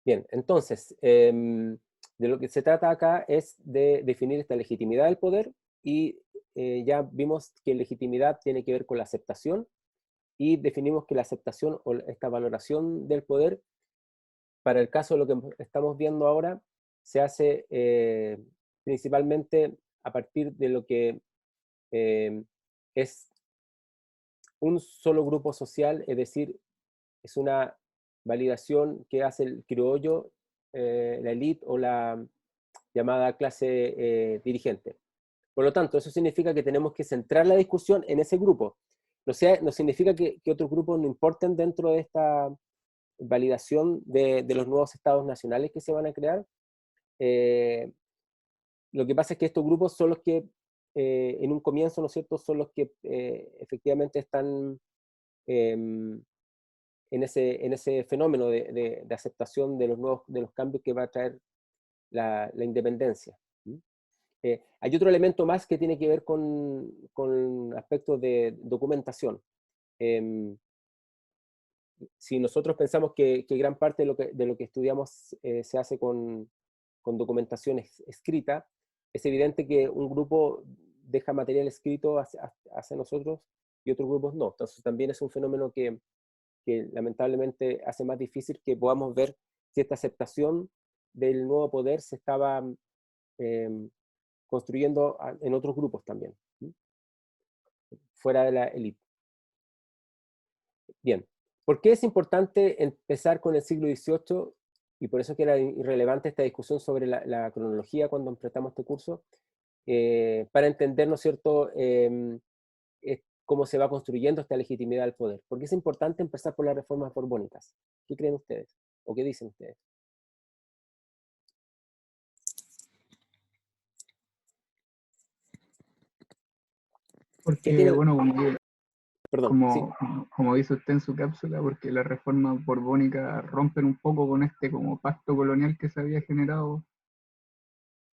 Bien, entonces, de lo que se trata acá es de definir esta legitimidad del poder y ya vimos que legitimidad tiene que ver con la aceptación y definimos que la aceptación o esta valoración del poder, para el caso de lo que estamos viendo ahora, se hace principalmente a partir de lo que es un solo grupo social, es decir, es una validación que hace el criollo, la élite o la llamada clase dirigente. Por lo tanto, eso significa que tenemos que centrar la discusión en ese grupo. No significa que otros grupos no importen dentro de esta validación de los nuevos estados nacionales que se van a crear. Eh, lo que pasa es que estos grupos son los que, en un comienzo, ¿no es cierto?, son los que efectivamente están en ese fenómeno de aceptación de los cambios que va a traer la independencia. Hay otro elemento más que tiene que ver con aspectos de documentación. Eh, si nosotros pensamos que gran parte de lo que estudiamos se hace con documentación escrita, es evidente que un grupo deja material escrito hacia nosotros y otros grupos no. Entonces también es un fenómeno que lamentablemente hace más difícil que podamos ver si esta aceptación del nuevo poder se estaba eh, construyendo en otros grupos también, fuera de la élite. Bien, ¿por qué es importante empezar con el siglo XVIII? Y por eso que era irrelevante esta discusión sobre la cronología cuando empezamos este curso, para entender, ¿no es cierto?, cómo se va construyendo esta legitimidad del poder. ¿Por qué es importante empezar por las reformas borbónicas? ¿Qué creen ustedes? ¿O qué dicen ustedes? ¿Qué Porque, tiene? bueno, Perdón, sí. como dice usted en su cápsula, porque las reformas borbónicas rompen un poco con este como pacto colonial que se había generado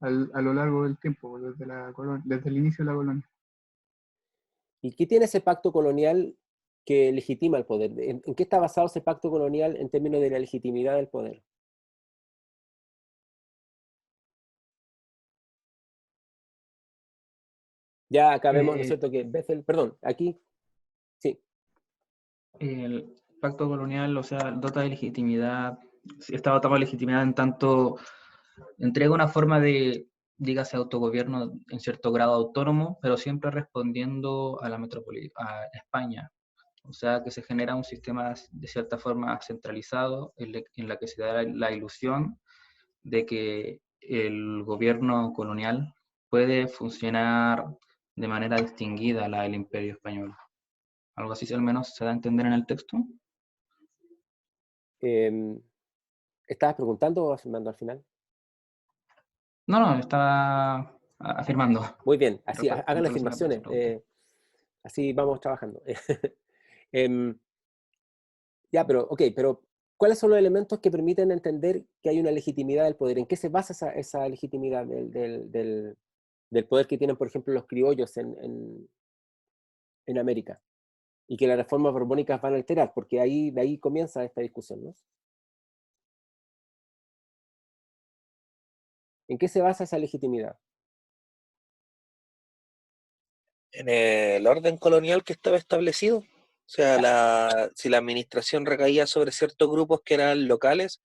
a lo largo del tiempo, desde el inicio de la colonia. ¿Y qué tiene ese pacto colonial que legitima el poder? ¿En qué está basado ese pacto colonial en términos de la legitimidad del poder? Ya acá vemos, ¿no es Eh, cierto?, que Bethel, perdón, aquí, sí. El pacto colonial, o sea, dota de legitimidad, está dotado de legitimidad en tanto entrega una forma de, dígase, autogobierno en cierto grado autónomo, pero siempre respondiendo a la metrópoli, a España. O sea, que se genera un sistema de cierta forma centralizado en la que se da la ilusión de que el gobierno colonial puede funcionar de manera distinguida a la del Imperio Español. Algo así al menos se da a entender en el texto. ¿Estabas preguntando o afirmando al final? No, no, estaba afirmando. Muy bien, En así, hagan relación a su afirmaciones, pregunta. así vamos trabajando. Em, ya, pero ¿cuáles son los elementos que permiten entender que hay una legitimidad del poder? ¿En qué se basa esa legitimidad del poder que tienen, por ejemplo, los criollos en América? Y que las reformas borbónicas van a alterar, porque de ahí comienza esta discusión, ¿no? ¿En qué se basa esa legitimidad? En el orden colonial que estaba establecido. O sea, si la administración recaía sobre ciertos grupos que eran locales,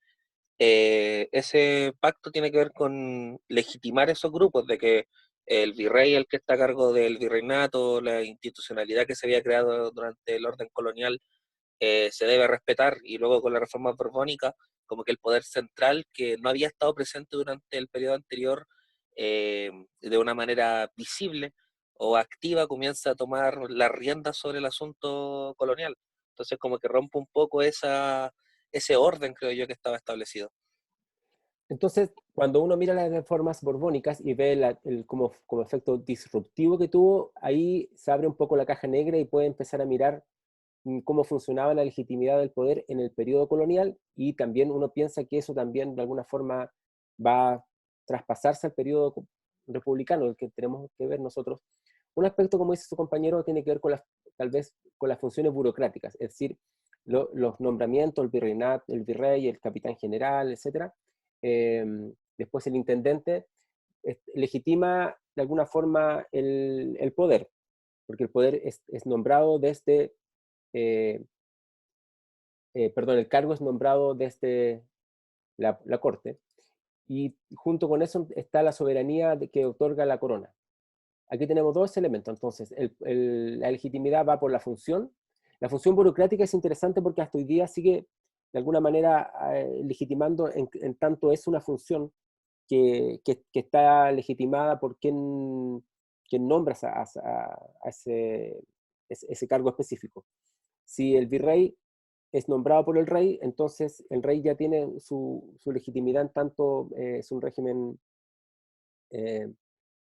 ese pacto tiene que ver con legitimar esos grupos, de que el virrey, el que está a cargo del virreinato, la institucionalidad que se había creado durante el orden colonial, se debe respetar, y luego con la reforma borbónica, como que el poder central, que no había estado presente durante el periodo anterior de una manera visible o activa, comienza a tomar las riendas sobre el asunto colonial. Entonces como que rompe un poco ese orden, creo yo, que estaba establecido. Entonces, cuando uno mira las reformas borbónicas y ve como efecto disruptivo que tuvo, ahí se abre un poco la caja negra y puede empezar a mirar cómo funcionaba la legitimidad del poder en el periodo colonial, y también uno piensa que eso también de alguna forma va a traspasarse al periodo republicano, el que tenemos que ver nosotros. Un aspecto, como dice su compañero, tiene que ver tal vez con las funciones burocráticas, es decir, los nombramientos, el virreinato, el virrey, el capitán general, etc. Después el intendente legitima de alguna forma el poder, porque el poder es nombrado desde, perdón, el cargo es nombrado desde la corte, y junto con eso está la soberanía que otorga la corona. Aquí tenemos dos elementos, entonces, la legitimidad va por la función. La función burocrática es interesante porque hasta hoy día sigue, de alguna manera, legitimando en tanto es una función que está legitimada por quien nombra a ese cargo específico. Si el virrey es nombrado por el rey, entonces el rey ya tiene su legitimidad en tanto es un régimen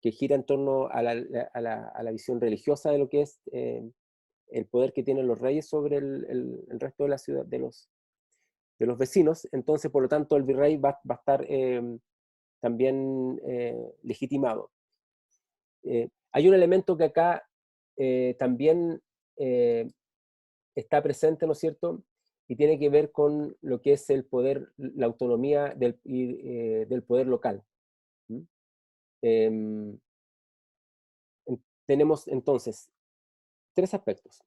que gira en torno a la visión religiosa de lo que es el poder que tienen los reyes sobre el resto de la ciudad, de los vecinos. Entonces, por lo tanto, el virrey va a estar también legitimado. Hay un elemento que acá también está presente, ¿no es cierto? Y tiene que ver con lo que es el poder, la autonomía del poder local. ¿Mm? Tenemos entonces tres aspectos.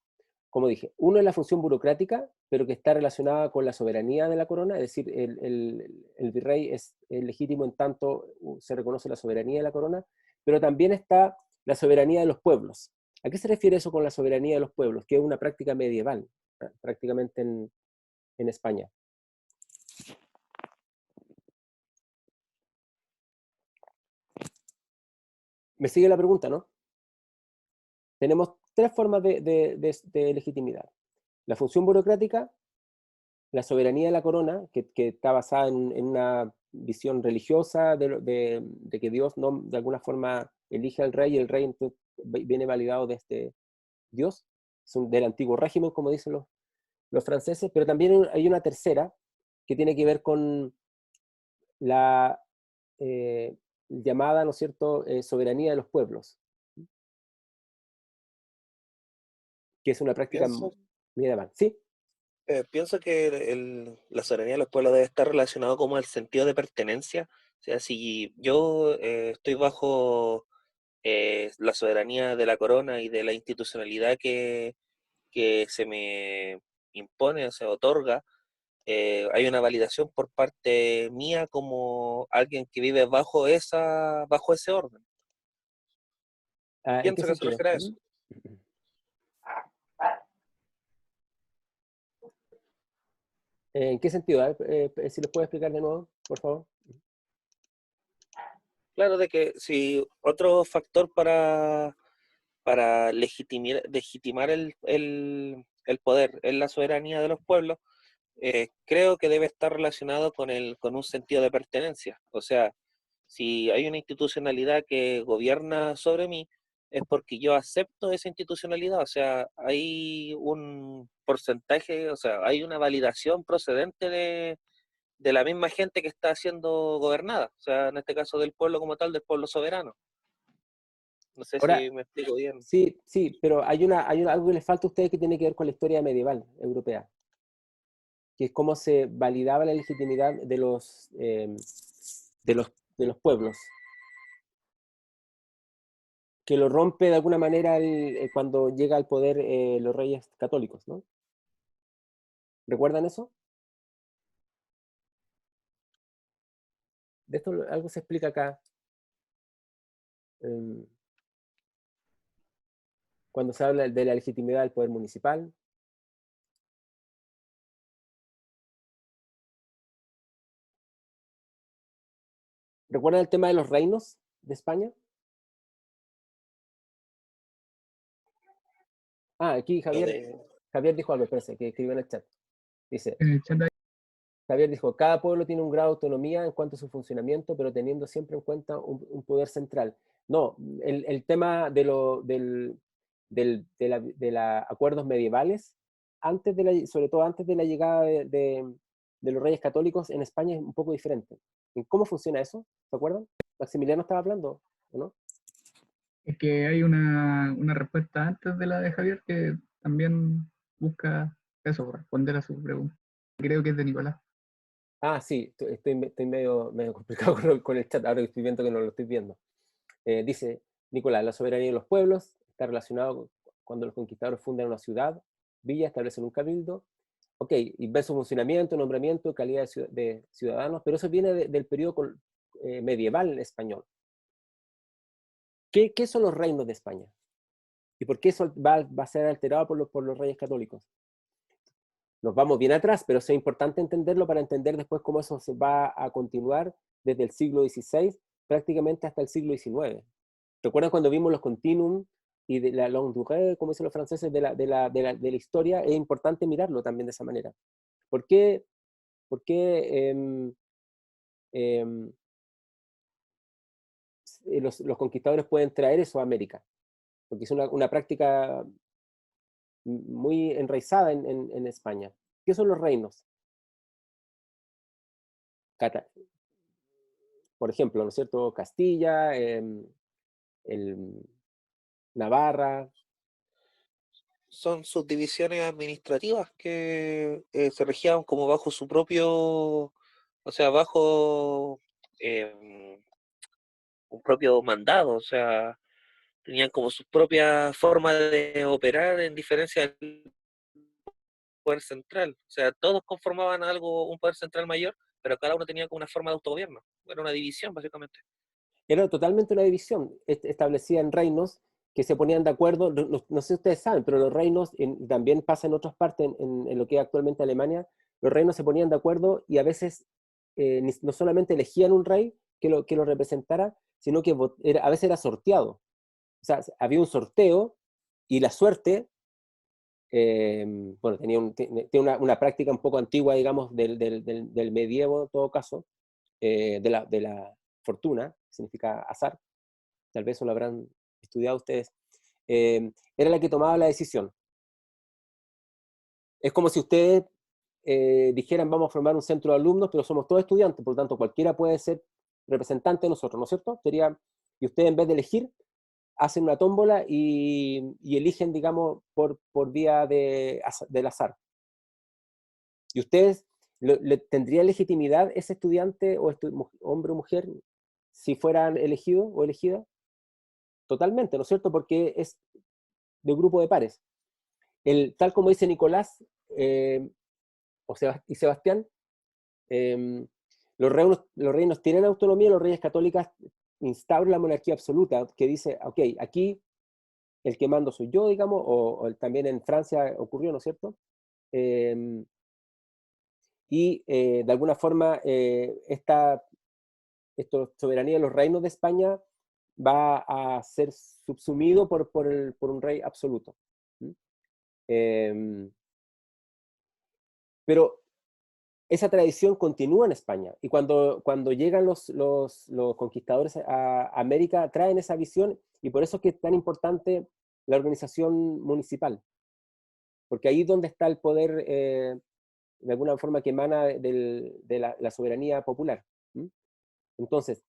Como dije, uno es la función burocrática, pero que está relacionada con la soberanía de la corona, es decir, el virrey es legítimo en tanto se reconoce la soberanía de la corona, pero también está la soberanía de los pueblos. ¿A qué se refiere eso con la soberanía de los pueblos? Que es una práctica medieval, prácticamente en España. ¿Me sigue la pregunta, no? Tenemos tres formas de legitimidad. La función burocrática, la soberanía de la corona, que está basada en una visión religiosa de que Dios no, de alguna forma elige al rey, y el rey entonces viene validado desde Dios, del antiguo régimen, como dicen los franceses, pero también hay una tercera que tiene que ver con la llamada, ¿no es cierto?, soberanía de los pueblos, que es una práctica medieval. ¿Sí? Pienso que la soberanía de los pueblos debe estar relacionado como al sentido de pertenencia. O sea, si yo estoy bajo la soberanía de la corona y de la institucionalidad que se me impone o se otorga, hay una validación por parte mía como alguien que vive bajo ese orden. ¿En qué Pienso que se sentido? refiere a eso. ¿En qué sentido? A ver, si lo puedes explicar de nuevo, por favor. Claro, de que si otro factor para legitimar el poder en la soberanía de los pueblos, creo que debe estar relacionado con un sentido de pertenencia. O sea, si hay una institucionalidad que gobierna sobre mí, es porque yo acepto esa institucionalidad. O sea, hay un porcentaje, o sea, hay una validación procedente de la misma gente que está siendo gobernada. O sea, en este caso del pueblo como tal, del pueblo soberano. No sé Ahora, si me explico bien. sí, sí, pero hay algo que les falta a ustedes que tiene que ver con la historia medieval europea, que es cómo se validaba la legitimidad de los pueblos, que lo rompe de alguna manera cuando llega al poder los reyes católicos, ¿no? ¿Recuerdan eso? De esto algo se explica acá, em, cuando se habla de la legitimidad del poder municipal. ¿Recuerdan el tema de los reinos de España? Ah, aquí Lo Javier dijo algo, espérense, que escribió en el chat. Dice, En el chat hay- Javier dijo, cada pueblo tiene un grado de autonomía en cuanto a su funcionamiento, pero teniendo siempre en cuenta un poder central. No, el tema de acuerdos medievales, sobre todo antes de la llegada de los reyes católicos en España, es un poco diferente. ¿En cómo funciona eso? ¿Se acuerdan? Maximiliano estaba hablando, ¿o no? Es que hay una respuesta antes de la de Javier que también busca Eso, por responder a su pregunta. Creo que es de Nicolás. Ah, sí, estoy medio complicado con el chat, ahora que estoy viendo que no lo estoy viendo. Dice Nicolás, la soberanía de los pueblos está relacionado cuando los conquistadores fundan una ciudad, villa, establecen un cabildo. Ok, y ve su funcionamiento, nombramiento, calidad de ciudadanos, pero eso viene del periodo medieval español. ¿Qué son los reinos de España? ¿Y por qué eso va a ser alterado por los reyes católicos? Nos vamos bien atrás, pero es importante entenderlo para entender después cómo eso se va a continuar desde el siglo XVI prácticamente hasta el siglo XIX. ¿Recuerdan cuando vimos los continuum y de la longue durée, como dicen los franceses, de la historia? Es importante mirarlo también de esa manera. ¿Por qué los conquistadores pueden traer eso a América? Porque es una práctica muy enraizada en España. ¿Qué son los reinos? Por ejemplo, ¿no es cierto? Castilla, Navarra. Son subdivisiones administrativas que se regían como bajo su propio, o sea, bajo un propio mandado, o sea, tenían como su propia forma de operar en diferencia del poder central. O sea, todos conformaban algo, un poder central mayor, pero cada uno tenía como una forma de autogobierno. Era una división, básicamente. Era totalmente una división establecida en reinos que se ponían de acuerdo. No sé si ustedes saben, pero los reinos, también pasa en otras partes, en lo que es actualmente Alemania, los reinos se ponían de acuerdo y a veces no solamente elegían un rey que lo representara, sino que a veces era sorteado. O sea, había un sorteo y la suerte, bueno, tiene una práctica un poco antigua, digamos, del medievo en todo caso, de la fortuna, significa azar, tal vez eso lo habrán estudiado ustedes, era la que tomaba la decisión. Es como si ustedes dijeran, vamos a formar un centro de alumnos, pero somos todos estudiantes, por lo tanto cualquiera puede ser representante de nosotros, ¿no es cierto? Y ustedes en vez de elegir, hacen una tómbola y eligen, digamos, por vía del azar. ¿Y ustedes tendría legitimidad ese estudiante o hombre o mujer si fueran elegidos o elegidas? Totalmente, ¿no es cierto? Porque es de grupo de pares. Tal como dice Nicolás y Sebastián, los reinos tienen autonomía, los reyes católicos instauran la monarquía absoluta, que dice, ok, aquí el que mando soy yo, digamos, también en Francia ocurrió, ¿no es cierto? De alguna forma esta soberanía de los reinos de España va a ser subsumido por un rey absoluto. Pero esa tradición continúa en España y cuando llegan los conquistadores a América traen esa visión y por eso es que es tan importante la organización municipal, porque ahí es donde está el poder de alguna forma que emana de la soberanía popular. Entonces,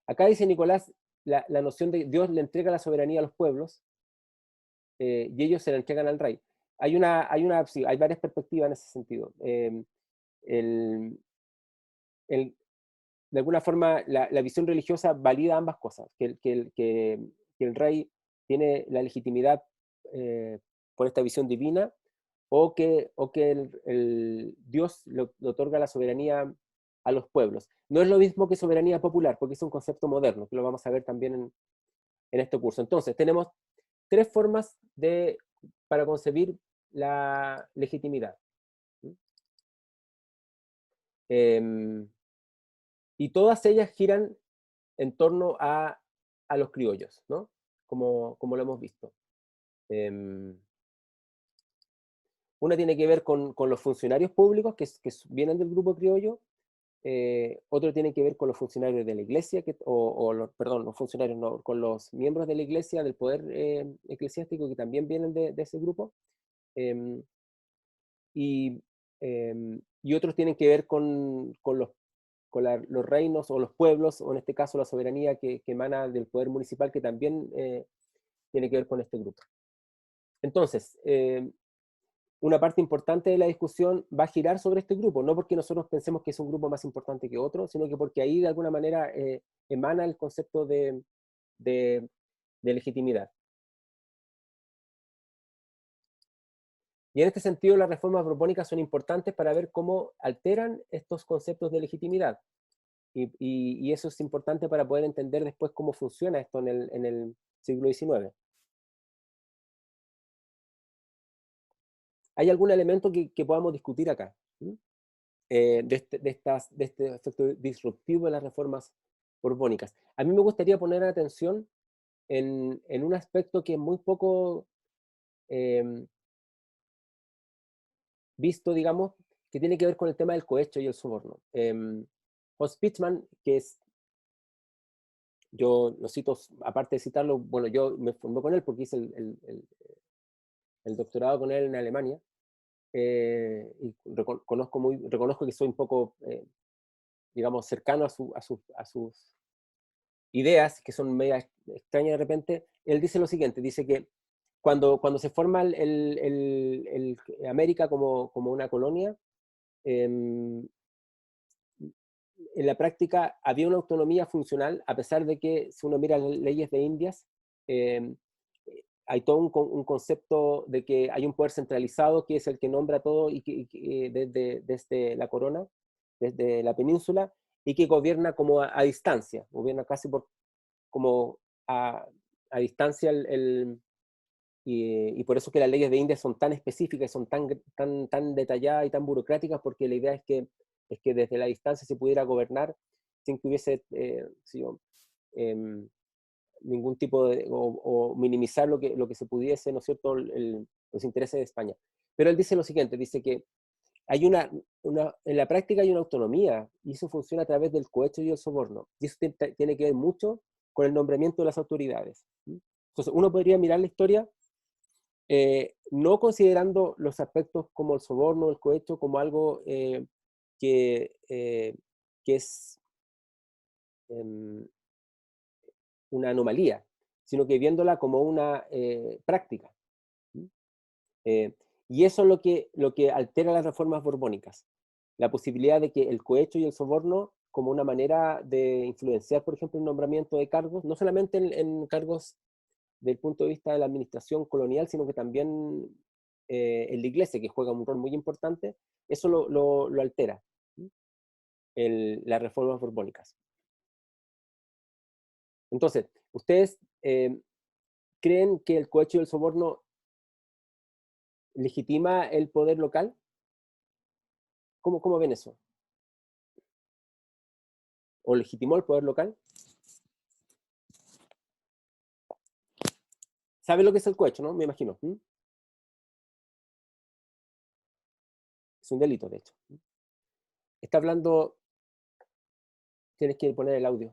acá dice Nicolás, la noción de Dios le entrega la soberanía a los pueblos y ellos se la entregan al rey. Sí, hay varias perspectivas en ese sentido. De alguna forma, la visión religiosa valida ambas cosas, que el rey tiene la legitimidad por esta visión divina, o que el Dios le otorga la soberanía a los pueblos. No es lo mismo que soberanía popular, porque es un concepto moderno, que lo vamos a ver también en este curso. Entonces, tenemos tres formas para concebir la legitimidad. Y todas ellas giran en torno a los criollos, ¿no? Como lo hemos visto. Una tiene que ver con los funcionarios públicos que vienen del grupo criollo, otro tiene que ver con los funcionarios de la iglesia, perdón, los funcionarios no, con los miembros de la iglesia, del poder eclesiástico que también vienen de ese grupo, y otros tienen que ver con los reinos o los pueblos, o en este caso la soberanía que emana del poder municipal, que también tiene que ver con este grupo. Entonces, una parte importante de la discusión va a girar sobre este grupo, no porque nosotros pensemos que es un grupo más importante que otro, sino que porque ahí de alguna manera emana el concepto de legitimidad. Y en este sentido las reformas borbónicas son importantes para ver cómo alteran estos conceptos de legitimidad. Y eso es importante para poder entender después cómo funciona esto en el siglo XIX. ¿Hay algún elemento que podamos discutir acá? De este efecto disruptivo de las reformas borbónicas. A mí me gustaría poner atención en un aspecto que es muy poco visto, digamos, que tiene que ver con el tema del cohecho y el soborno. Hans Pichman, que es, yo lo cito, aparte de citarlo, bueno, yo me formé con él porque hice el doctorado con él en Alemania, y reconozco que soy un poco, digamos, cercano a sus ideas, que son medio extrañas de repente. Él dice lo siguiente, dice que cuando se forma América como una colonia, en la práctica había una autonomía funcional, a pesar de que si uno mira las leyes de Indias, hay todo un concepto de que hay un poder centralizado que es el que nombra todo y desde la corona, desde la península, y que gobierna como a distancia, gobierna casi como a distancia y por eso que las leyes de India son tan específicas, son tan detalladas y tan burocráticas, porque la idea es que desde la distancia se pudiera gobernar sin que hubiese ningún tipo de, o minimizar lo que se pudiese, ¿no es cierto?, los intereses de España. Pero él dice lo siguiente, dice que hay en la práctica hay una autonomía, y eso funciona a través del cohecho y el soborno, y eso tiene que ver mucho con el nombramiento de las autoridades. Entonces, uno podría mirar la historia no considerando los aspectos como el soborno, el cohecho, como algo que es una anomalía, sino que viéndola como una práctica. Y eso es lo que altera las reformas borbónicas, la posibilidad de que el cohecho y el soborno, como una manera de influenciar, por ejemplo, el nombramiento de cargos, no solamente en cargos del punto de vista de la administración colonial, sino que también en la iglesia, que juega un rol muy importante, eso lo altera, las reformas borbónicas. Entonces, ¿ustedes creen que el cohecho y el soborno legitima el poder local? ¿Cómo ven eso? ¿O legitimó el poder local? ¿Sabe lo que es el cohecho, no? Me imagino. Es un delito, de hecho. Está hablando... Tienes que poner el audio.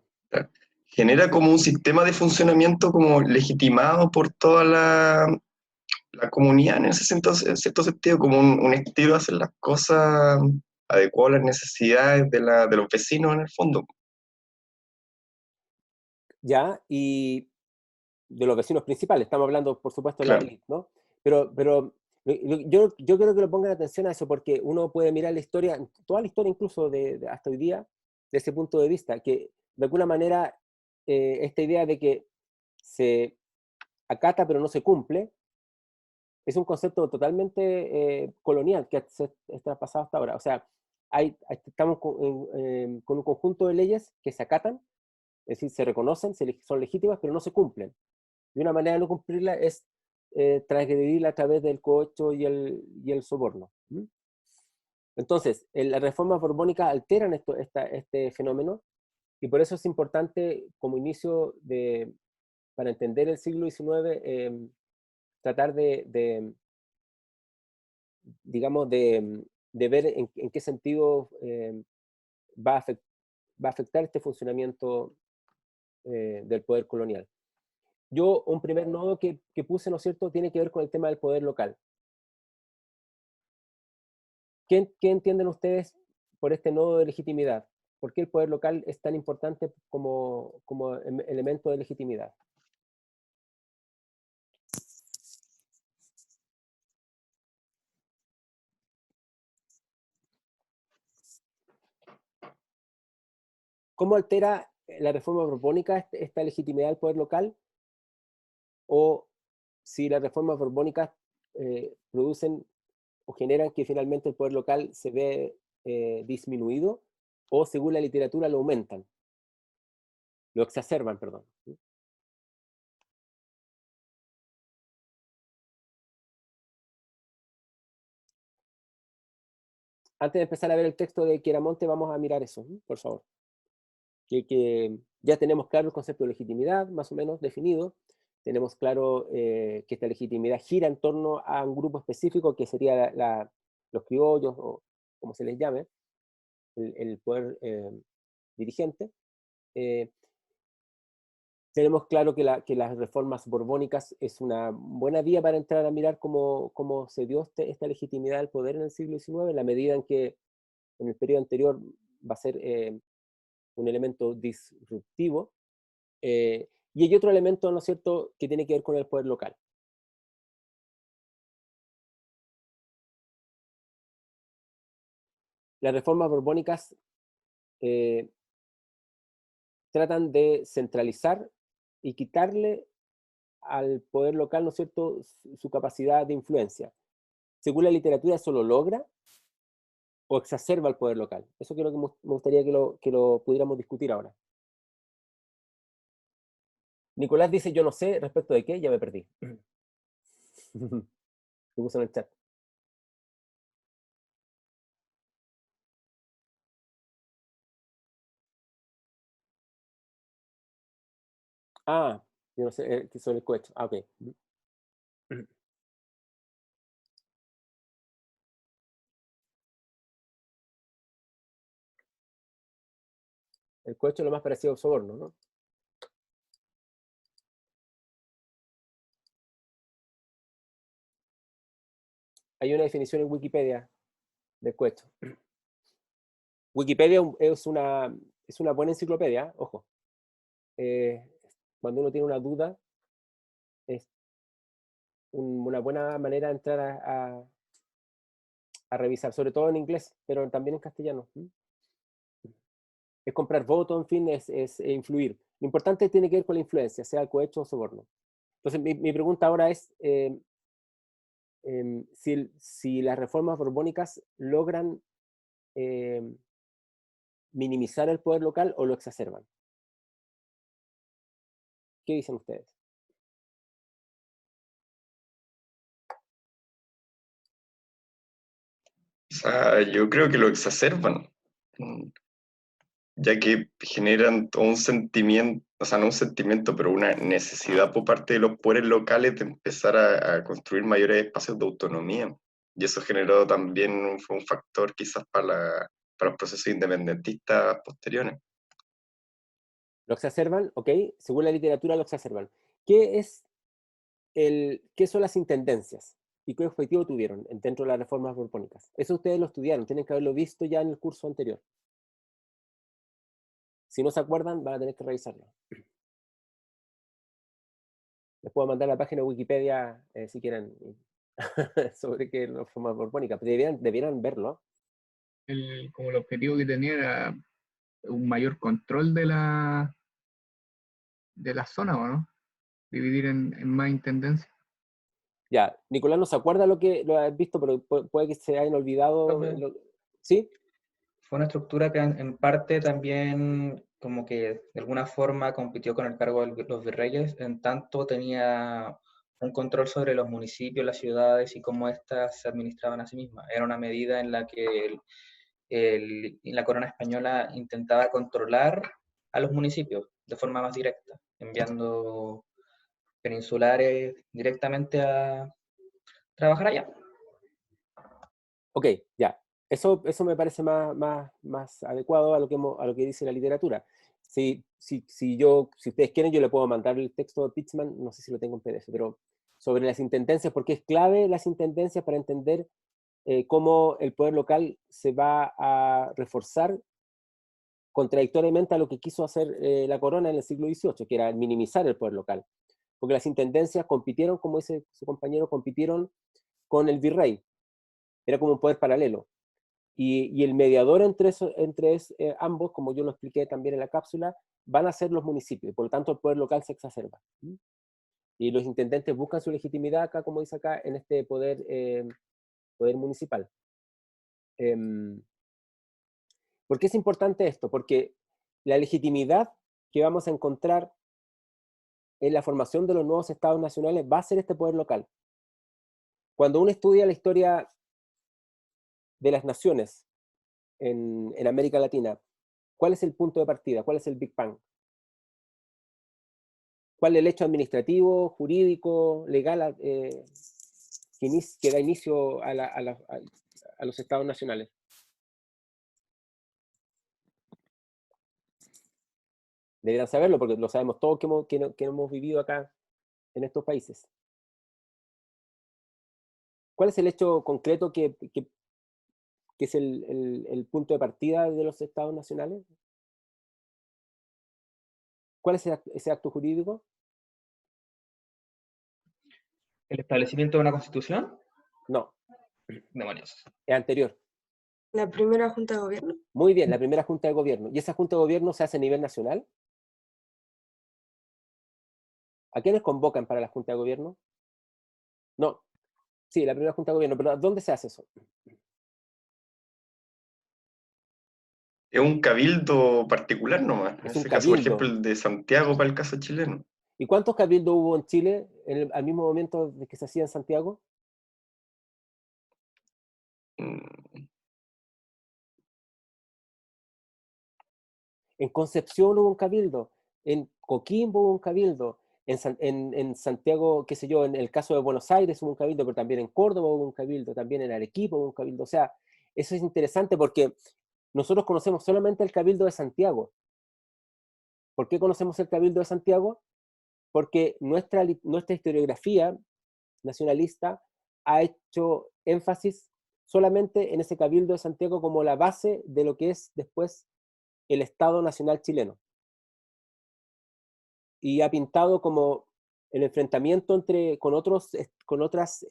Genera como un sistema de funcionamiento como legitimado por toda la comunidad en ese en cierto sentido, como un estilo de hacer las cosas adecuado a las necesidades de los vecinos en el fondo. Ya, y de los vecinos principales, estamos hablando, por supuesto, de Claro. la élite, ¿no? Pero yo creo que lo pongan atención a eso, porque uno puede mirar la historia, toda la historia incluso hasta hoy día, de ese punto de vista, que de alguna manera esta idea de que se acata pero no se cumple, es un concepto totalmente colonial que se ha traspasado hasta ahora. O sea, estamos con un conjunto de leyes que se acatan, es decir, se reconocen, son legítimas, pero no se cumplen. Y una manera de no cumplirla es transgredirla a través del cohecho y el soborno. Entonces, las reformas borbónicas alteran este fenómeno, y por eso es importante, como inicio para entender el siglo XIX, tratar digamos, de ver en qué sentido va a afectar este funcionamiento del poder colonial. Yo, un primer nodo que puse, ¿no es cierto?, tiene que ver con el tema del poder local. ¿Qué entienden ustedes por este nodo de legitimidad? ¿Por qué el poder local es tan importante como elemento de legitimidad? ¿Cómo altera la reforma borbónica esta legitimidad del poder local? O si las reformas borbónicas producen o generan que finalmente el poder local se ve disminuido, o según la literatura lo aumentan, lo exacerban, perdón. Antes de empezar a ver el texto de Chiaramonte, vamos a mirar eso, por favor. Que ya tenemos claro el concepto de legitimidad, más o menos definido. Tenemos claro que esta legitimidad gira en torno a un grupo específico, que sería los criollos, o como se les llame, el poder dirigente. Tenemos claro que las reformas borbónicas es una buena vía para entrar a mirar cómo se dio esta legitimidad del poder en el siglo XIX, en la medida en que en el periodo anterior va a ser un elemento disruptivo. Y hay otro elemento, ¿no es cierto?, que tiene que ver con el poder local. Las reformas borbónicas tratan de centralizar y quitarle al poder local, ¿no es cierto?, su capacidad de influencia. Según la literatura, ¿eso lo logra o exacerba el poder local? Eso creo que me gustaría que lo pudiéramos discutir ahora. Nicolás dice, yo no sé, ¿respecto de qué? Ya me perdí. Lo puse en el chat. Ah, yo no sé, que sobre el cohecho. Ah, ok. El cohecho es lo más parecido al soborno, ¿no? Hay una definición en Wikipedia del cohecho. Wikipedia es una buena enciclopedia, ojo. Cuando uno tiene una duda, es una buena manera de entrar a revisar, sobre todo en inglés, pero también en castellano. Es comprar votos, en fin, es influir. Lo importante tiene que ver con la influencia, sea el cohecho o soborno. Entonces, mi pregunta ahora es, si las reformas borbónicas logran minimizar el poder local o lo exacerban. ¿Qué dicen ustedes? O sea, yo creo que lo exacerban, ya que generan todo un sentimiento, o sea, no un sentimiento, pero una necesidad por parte de los poderes locales de empezar a construir mayores espacios de autonomía. Y eso generó también fue un factor quizás para los procesos independentistas posteriores. ¿Lo exacerban? Ok, según la literatura lo exacerban. ¿Qué son las intendencias? ¿Y qué objetivo tuvieron dentro de las reformas borbónicas? Eso ustedes lo estudiaron, tienen que haberlo visto ya en el curso anterior. Si no se acuerdan, van a tener que revisarlo. Les puedo mandar la página de Wikipedia, si quieren, sobre qué es la reforma borbónica. Debieran verlo. Como el objetivo que tenía era un mayor control de la zona, ¿o no? Dividir en más intendencias. Ya, Nicolás no se acuerda lo has visto, pero puede que se hayan olvidado. ¿Sí? Fue una estructura que en parte también como que de alguna forma compitió con el cargo de los virreyes, en tanto tenía un control sobre los municipios, las ciudades y cómo éstas se administraban a sí mismas. Era una medida en la que la corona española intentaba controlar a los municipios de forma más directa, enviando peninsulares directamente a trabajar allá. Ok, ya. Eso me parece más adecuado a lo que dice la literatura. Si ustedes quieren, yo le puedo mandar el texto de Pitzman, no sé si lo tengo en PDF, pero sobre las intendencias, porque es clave las intendencias para entender cómo el poder local se va a reforzar contradictoriamente a lo que quiso hacer la corona en el siglo XVIII, que era minimizar el poder local. Porque las intendencias compitieron, como dice su compañero, compitieron con el virrey. Era como un poder paralelo. Y el mediador entre ambos, como yo lo expliqué también en la cápsula, van a ser los municipios. Por lo tanto, el poder local se exacerba. Y los intendentes buscan su legitimidad acá, como dice acá, en este poder municipal. ¿Por qué es importante esto? Porque la legitimidad que vamos a encontrar en la formación de los nuevos estados nacionales va a ser este poder local. Cuando uno estudia la historia de las naciones en América Latina, ¿cuál es el punto de partida? ¿Cuál es el Big Bang? ¿Cuál es el hecho administrativo, jurídico, legal que da inicio a los estados nacionales? Deberían saberlo porque lo sabemos todos que hemos vivido acá en estos países. ¿Cuál es el hecho concreto que es el punto de partida de los estados nacionales? ¿Cuál es ese acto jurídico? ¿El establecimiento de una constitución? No, Demonios. es anterior. La primera junta de gobierno. Muy bien, la primera junta de gobierno. ¿Y esa junta de gobierno se hace a nivel nacional? ¿A quiénes convocan para la junta de gobierno? No. Sí, la primera junta de gobierno, pero ¿dónde se hace eso? Es un cabildo particular nomás. En Es un ese caso, por cabildo. ejemplo, el de Santiago para el caso chileno. ¿Y cuántos cabildos hubo en Chile al mismo momento de que se hacía en Santiago? Mm, En Concepción hubo un cabildo, en Coquimbo hubo un cabildo, en Santiago, qué sé yo, en el caso de Buenos Aires hubo un cabildo, pero también en Córdoba hubo un cabildo, también en Arequipa hubo un cabildo. O sea, eso es interesante porque nosotros conocemos solamente el cabildo de Santiago. ¿Por qué conocemos el cabildo de Santiago? Porque nuestra historiografía nacionalista ha hecho énfasis solamente en ese cabildo de Santiago como la base de lo que es después el Estado Nacional chileno. Y ha pintado como el enfrentamiento con otras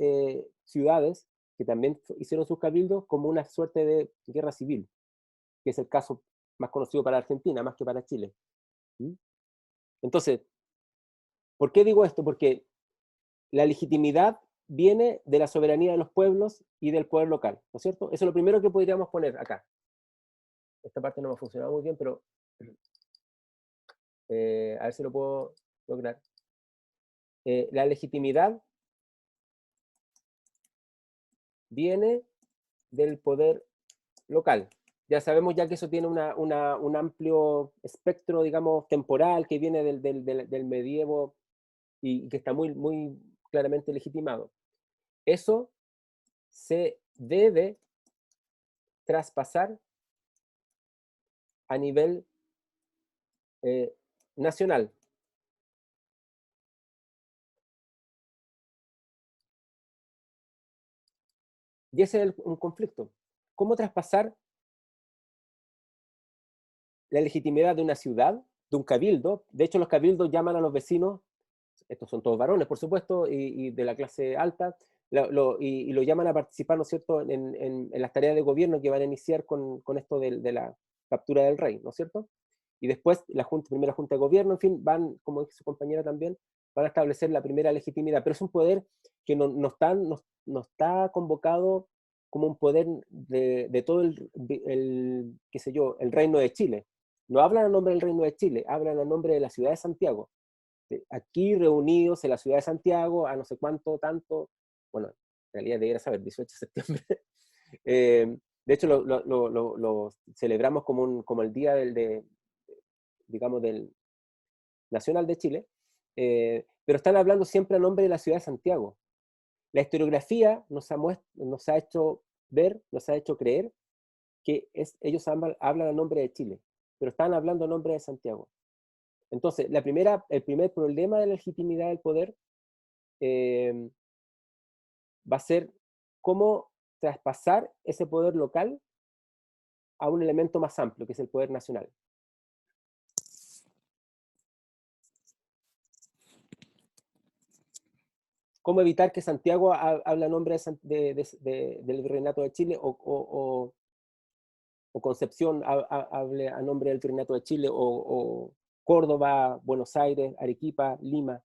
ciudades que también hicieron sus cabildos como una suerte de guerra civil, que es el caso más conocido para Argentina, más que para Chile. Entonces, ¿por qué digo esto? Porque la legitimidad viene de la soberanía de los pueblos y del poder local, ¿no es cierto? Eso es lo primero que podríamos poner acá. Esta parte no me ha funcionado muy bien, pero a ver si lo puedo lograr. La legitimidad viene del poder local. Ya sabemos ya que eso tiene un amplio espectro, digamos, temporal que viene del medievo y que está muy claramente legitimado. Eso se debe traspasar a nivel nacional. Y ese es un conflicto. ¿Cómo traspasar la legitimidad de una ciudad, de un cabildo? De hecho, los cabildos llaman a los vecinos, estos son todos varones, por supuesto, y de la clase alta, y lo llaman a participar, ¿no es cierto?, en las tareas de gobierno que van a iniciar con esto de la captura del rey, ¿no es cierto? Y después la primera junta de gobierno, en fin, van, como dice su compañera también, van a establecer la primera legitimidad, pero es un poder que no está convocado como un poder de todo qué sé yo, el reino de Chile. No hablan a nombre del reino de Chile, hablan a nombre de la ciudad de Santiago. Aquí reunidos en la ciudad de Santiago, a no sé cuánto, tanto, bueno, en realidad debería saber, 18 de septiembre. De hecho, lo celebramos como el día digamos, del Nacional de Chile, pero están hablando siempre a nombre de la ciudad de Santiago. La historiografía nos ha hecho ver, nos ha hecho creer que ellos hablan a nombre de Chile, pero están hablando a nombre de Santiago. Entonces, el primer problema de la legitimidad del poder va a ser cómo traspasar ese poder local a un elemento más amplio, que es el poder nacional. ¿Cómo evitar que Santiago hable a nombre del Virreinato de Chile o o Concepción hable a nombre del Virreinato de Chile, o Córdoba, Buenos Aires, Arequipa, Lima,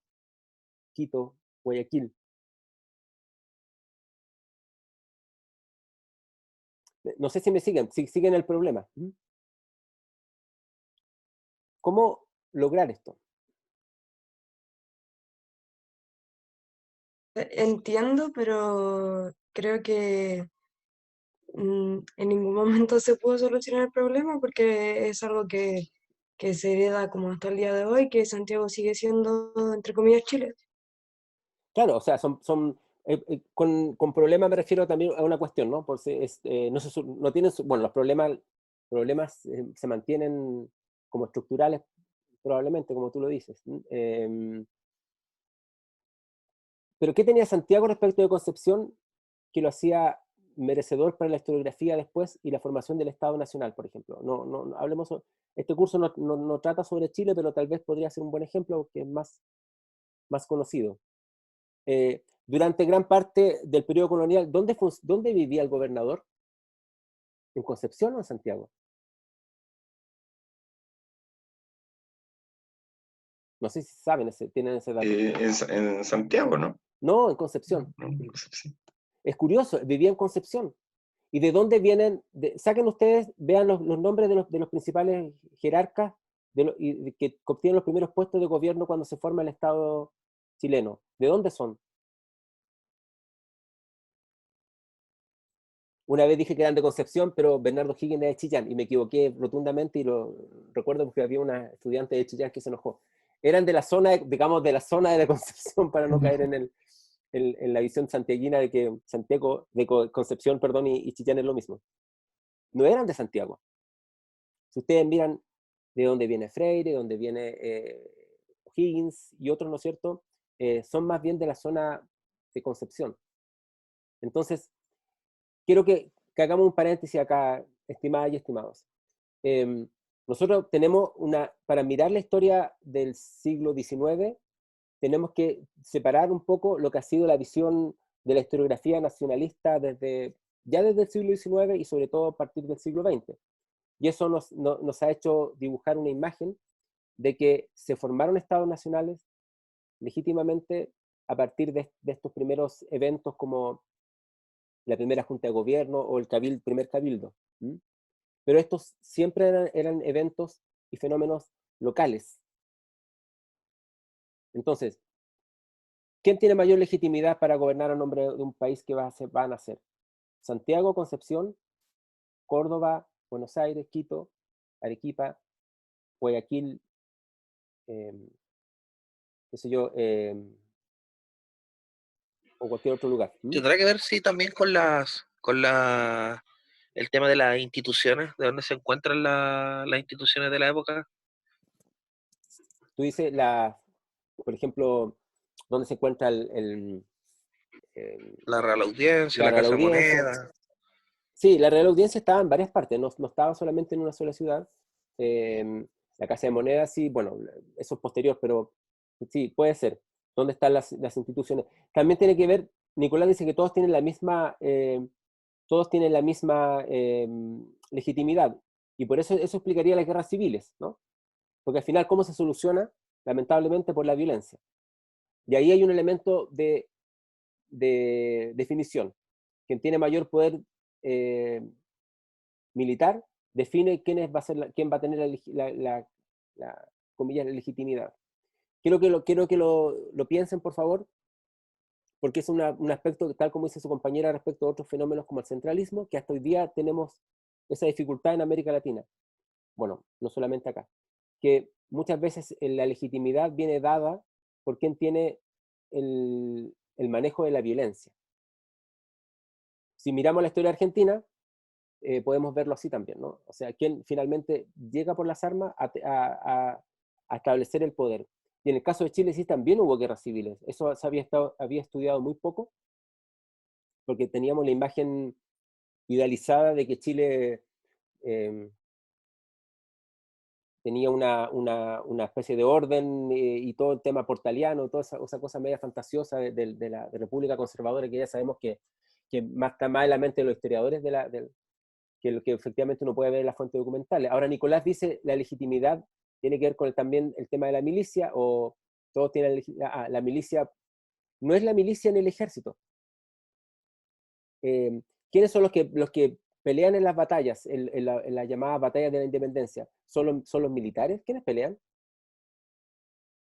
Quito, Guayaquil. No sé si me siguen, si siguen el problema. ¿Cómo lograr esto? Entiendo, pero creo que en ningún momento se pudo solucionar el problema porque es algo que se hereda como hasta el día de hoy, que Santiago sigue siendo, entre comillas, Chile. Claro, o sea, con problemas me refiero también a una cuestión, ¿no? No tienen, bueno, los problemas se mantienen como estructurales, probablemente, como tú lo dices. Pero ¿qué tenía Santiago respecto de Concepción que lo hacía merecedor para la historiografía después y la formación del Estado Nacional, por ejemplo? No hablemos este curso no trata sobre Chile, pero tal vez podría ser un buen ejemplo que es más conocido. Durante gran parte del periodo colonial, ¿dónde vivía el gobernador? ¿En Concepción o en Santiago? No sé si saben, tienen ese dato. En Santiago, ¿no? No, en Concepción. No, en Concepción. Es curioso, vivía en Concepción. ¿Y de dónde vienen? Saquen ustedes, vean los nombres de los principales jerarcas que obtienen los primeros puestos de gobierno cuando se forma el Estado chileno. ¿De dónde son? Una vez dije que eran de Concepción, pero Bernardo Higgins es de Chillán, y me equivoqué rotundamente, y lo recuerdo porque había una estudiante de Chillán que se enojó. Eran de la zona, digamos, de la zona de la Concepción, para no caer en la visión santiaguina de que Santiago, de Concepción, perdón, y Chillán es lo mismo. No eran de Santiago. Si ustedes miran de dónde viene Freire, de dónde viene Higgins y otros, ¿no es cierto? Son más bien de la zona de Concepción. Entonces, quiero que hagamos un paréntesis acá, estimadas y estimados. Nosotros tenemos para mirar la historia del siglo XIX, tenemos que separar un poco lo que ha sido la visión de la historiografía nacionalista desde el siglo XIX y sobre todo a partir del siglo XX. Y eso nos ha hecho dibujar una imagen de que se formaron estados nacionales legítimamente a partir de estos primeros eventos como la primera junta de gobierno o el primer cabildo. Pero estos siempre eran eventos y fenómenos locales. Entonces, ¿quién tiene mayor legitimidad para gobernar a nombre de un país que va a nacer? Santiago, Concepción, Córdoba, Buenos Aires, Quito, Arequipa, Guayaquil, qué sé yo, o cualquier otro lugar. Tendrá que ver, sí, también el tema de las instituciones, de dónde se encuentran las instituciones de la época. Tú dices, por ejemplo, dónde se encuentra La Real Audiencia, la la Real Casa Audiencia. Moneda. Sí, la Real Audiencia estaba en varias partes, no estaba solamente en una sola ciudad. La Casa de Moneda, sí, bueno, eso es posterior, pero sí, puede ser. ¿Dónde están las instituciones? También tiene que ver, Nicolás dice que todos tienen la misma legitimidad, y por eso explicaría las guerras civiles, ¿no? Porque al final, ¿cómo se soluciona? Lamentablemente por la violencia. Y ahí hay un elemento de definición. Quien tiene mayor poder militar define quién va a tener comillas, la legitimidad. Quiero que lo piensen, por favor, porque es un aspecto, tal como dice su compañera, respecto a otros fenómenos como el centralismo, que hasta hoy día tenemos esa dificultad en América Latina. Bueno, no solamente acá. Que muchas veces la legitimidad viene dada por quien tiene el manejo de la violencia. Si miramos la historia argentina, podemos verlo así también, ¿no? O sea, quien finalmente llega por las armas a establecer el poder. Y en el caso de Chile sí también hubo guerras civiles. Eso se había estudiado muy poco, porque teníamos la imagen idealizada de que Chile tenía una especie de orden y todo el tema portaliano, toda esa cosa media fantasiosa de la República Conservadora, que ya sabemos que está más en la mente de los historiadores que efectivamente uno puede ver en las fuentes documentales. Ahora Nicolás dice la legitimidad tiene que ver con también el tema de la milicia, o todos tienen la milicia, no es la milicia en el ejército. ¿Quiénes son los que pelean en las batallas, en la llamada batalla de la independencia? ¿Son los militares? ¿Quiénes pelean?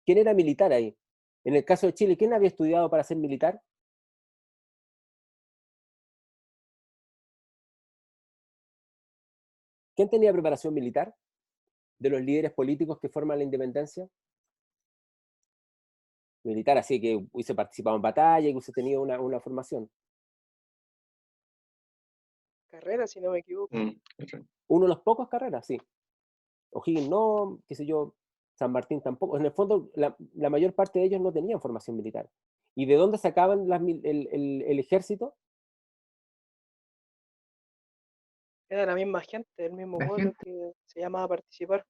¿Quién era militar ahí? En el caso de Chile, ¿quién había estudiado para ser militar? ¿Quién tenía preparación militar de los líderes políticos que forman la independencia? Militar, así que hubiese participado en batalla y hubiese tenido una formación. Carrera, si no me equivoco. Uno de los pocos carreras, sí. O'Higgins no, qué sé yo, San Martín tampoco. En el fondo, la mayor parte de ellos no tenían formación militar. ¿Y de dónde sacaban el ejército? Era la misma gente, el mismo La pueblo gente. que se llamaba a participar.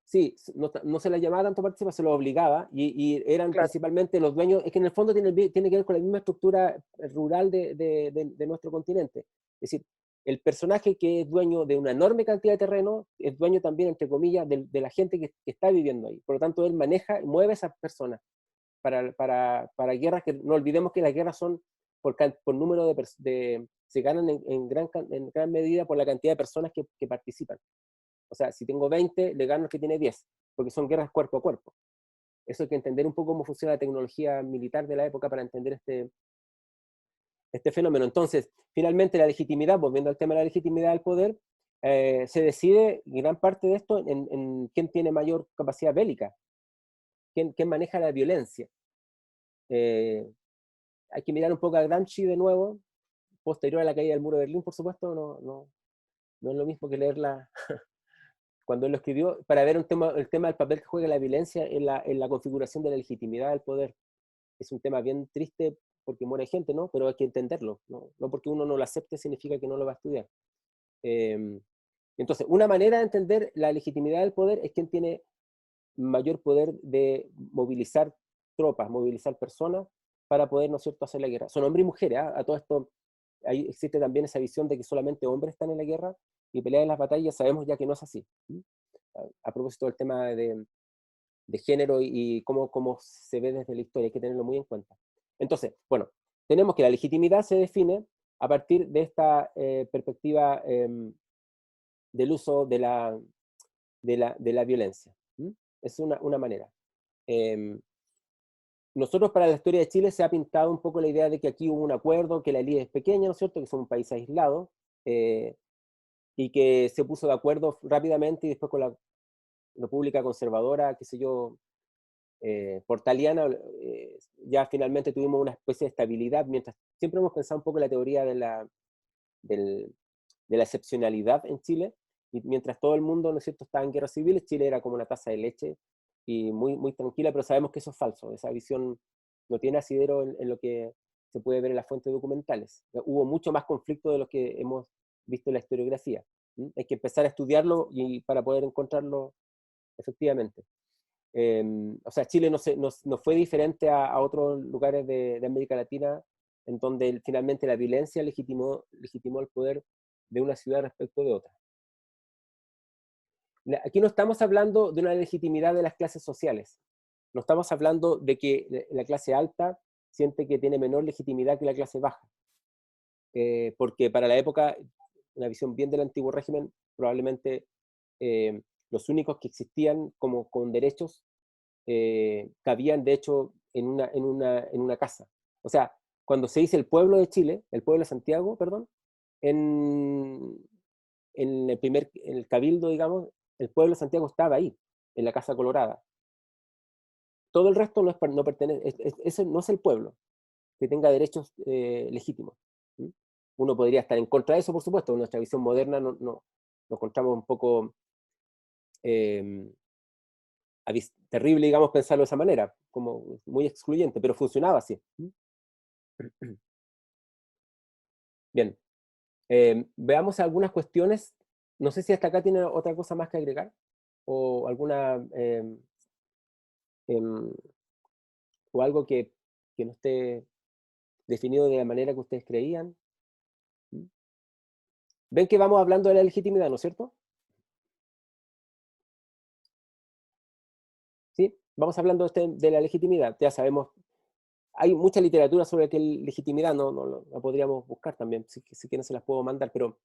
Sí, no se les llamaba tanto participar, se los obligaba, y eran Claro. principalmente los dueños. Es que en el fondo tiene que ver con la misma estructura rural de nuestro continente. Es decir, el personaje que es dueño de una enorme cantidad de terreno es dueño también, entre comillas, de la gente que está viviendo ahí. Por lo tanto, él mueve a esas personas para guerras que no olvidemos que las guerras son por número se ganan en gran medida por la cantidad de personas que participan. O sea, si tengo 20, le gano al que tiene 10, porque son guerras cuerpo a cuerpo. Eso hay que entender un poco cómo funciona la tecnología militar de la época para entender este fenómeno. Entonces, finalmente la legitimidad, volviendo al tema de la legitimidad del poder, se decide gran parte de esto en quién tiene mayor capacidad bélica, quién maneja la violencia. Hay que mirar un poco a Gramsci de nuevo, posterior a la caída del muro de Berlín, por supuesto, no es lo mismo que leerla cuando él lo escribió, para ver el tema del papel que juega la violencia en la configuración de la legitimidad del poder. Es un tema bien triste porque muere gente, ¿no? Pero hay que entenderlo, ¿no? No porque uno no lo acepte significa que no lo va a estudiar. Entonces, una manera de entender la legitimidad del poder es quien tiene mayor poder de movilizar tropas, movilizar personas para poder, ¿no es cierto?, hacer la guerra. Son hombres y mujeres, ¿eh? A todo esto existe también esa visión de que solamente hombres están en la guerra y pelean en las batallas. Sabemos ya que no es así. A propósito del tema de género y cómo se ve desde la historia, hay que tenerlo muy en cuenta. Entonces, bueno, tenemos que la legitimidad se define a partir de esta perspectiva del uso de la violencia. Es una manera. Nosotros para la historia de Chile se ha pintado un poco la idea de que aquí hubo un acuerdo, que la elite es pequeña, ¿no es cierto?, que somos un país aislado, y que se puso de acuerdo rápidamente y después con la República Conservadora, qué sé yo, portaliana, ya finalmente tuvimos una especie de estabilidad, mientras siempre hemos pensado un poco en la teoría de la excepcionalidad en Chile, y mientras todo el mundo, ¿no es cierto?, estaba en guerras civiles, Chile era como una taza de leche y muy, muy tranquila, pero sabemos que eso es falso, esa visión no tiene asidero en lo que se puede ver en las fuentes documentales. Hubo mucho más conflicto de lo que hemos visto en la historiografía. Hay que empezar a estudiarlo para poder encontrarlo efectivamente. O sea, Chile no fue diferente a otros lugares de América Latina, en donde finalmente la violencia legitimó el poder de una ciudad respecto de otra. Aquí no estamos hablando de una legitimidad de las clases sociales, no estamos hablando de que la clase alta siente que tiene menor legitimidad que la clase baja, porque para la época, una visión bien del antiguo régimen, probablemente los únicos que existían como con derechos cabían de hecho en una casa. O sea, cuando se dice el pueblo de Chile, el pueblo de Santiago, perdón, en el cabildo, digamos, el pueblo de Santiago estaba ahí, en la Casa Colorada. Todo el resto no pertenece, eso no es el pueblo, que tenga derechos legítimos. Uno podría estar en contra de eso, por supuesto, en nuestra visión moderna nos encontramos un poco terrible, digamos, pensarlo de esa manera, como muy excluyente, pero funcionaba así. Bien, veamos algunas cuestiones. No sé si hasta acá tiene otra cosa más que agregar, o alguna, o algo que no esté definido de la manera que ustedes creían. Ven que vamos hablando de la legitimidad, ¿no es cierto? ¿Sí? Vamos hablando de la legitimidad, ya sabemos, hay mucha literatura sobre qué legitimidad, no la podríamos buscar también, si quieren se las puedo mandar, pero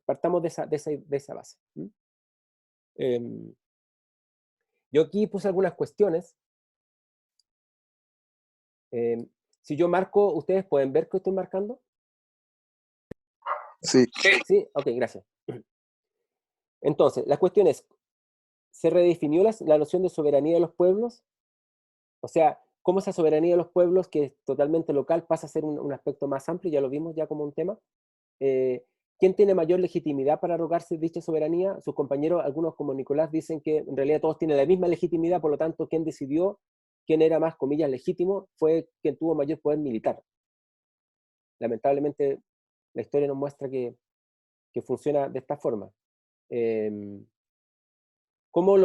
partamos de esa base. Yo aquí puse algunas cuestiones. Si yo marco, ¿ustedes pueden ver que estoy marcando? Sí. Sí, ok, gracias. Entonces, la cuestión es, ¿se redefinió la noción de soberanía de los pueblos? O sea, ¿cómo esa soberanía de los pueblos, que es totalmente local, pasa a ser un aspecto más amplio? Ya lo vimos ya como un tema. ¿Quién tiene mayor legitimidad para arrogarse dicha soberanía? Sus compañeros, algunos como Nicolás, dicen que en realidad todos tienen la misma legitimidad, por lo tanto, quien decidió quién era más, comillas, legítimo, fue quien tuvo mayor poder militar. Lamentablemente, la historia nos muestra que funciona de esta forma. ¿Cómo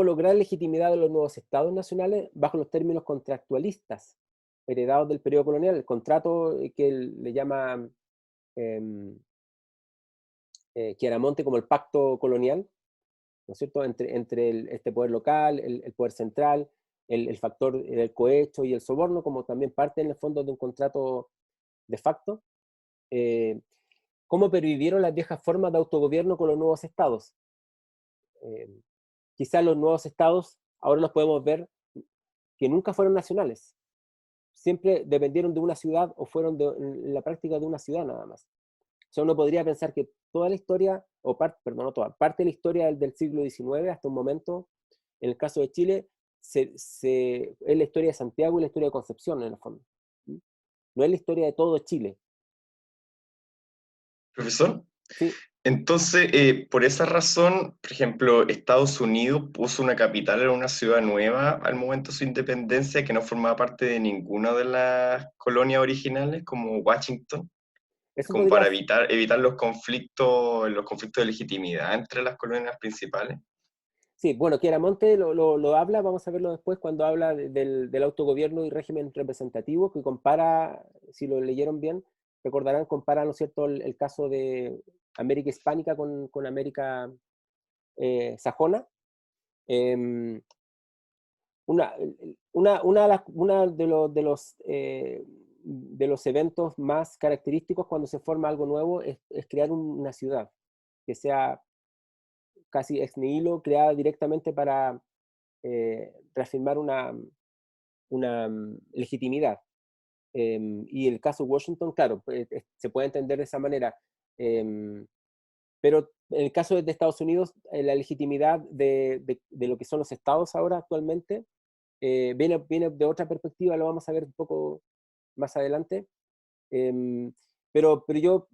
lograr legitimidad de los nuevos estados nacionales bajo los términos contractualistas heredados del periodo colonial? El contrato que él le llama Chiaramonte como el pacto colonial, ¿no es cierto?, entre este poder local, el poder central, el factor del cohecho y el soborno, como también parte en el fondo de un contrato de facto. ¿Cómo pervivieron las viejas formas de autogobierno con los nuevos estados? Quizás los nuevos estados, ahora los podemos ver, que nunca fueron nacionales. Siempre dependieron de una ciudad o fueron en la práctica de una ciudad nada más. O sea, uno podría pensar que toda la historia, no toda, parte de la historia del siglo XIX hasta un momento, en el caso de Chile, es la historia de Santiago y la historia de Concepción, en el fondo. No es la historia de todo Chile. Profesor, Sí, entonces, por esa razón, por ejemplo, Estados Unidos puso una capital en una ciudad nueva al momento de su independencia que no formaba parte de ninguna de las colonias originales, como Washington, eso como podría. para evitar los conflictos de legitimidad entre las colonias principales. Sí, bueno, Chiaramonte lo habla, vamos a verlo después, cuando habla del autogobierno y régimen representativo, que compara, si lo leyeron bien, recordarán, compara, ¿no es cierto?, el caso de América Hispánica con América sajona. Eh, una de los eventos más característicos cuando se forma algo nuevo es crear una ciudad que sea casi ex nihilo, creada directamente para reafirmar una legitimidad. Y el caso Washington, claro, se puede entender de esa manera. Pero en el caso de Estados Unidos, la legitimidad de lo que son los estados ahora actualmente viene de otra perspectiva, lo vamos a ver un poco más adelante. Pero yo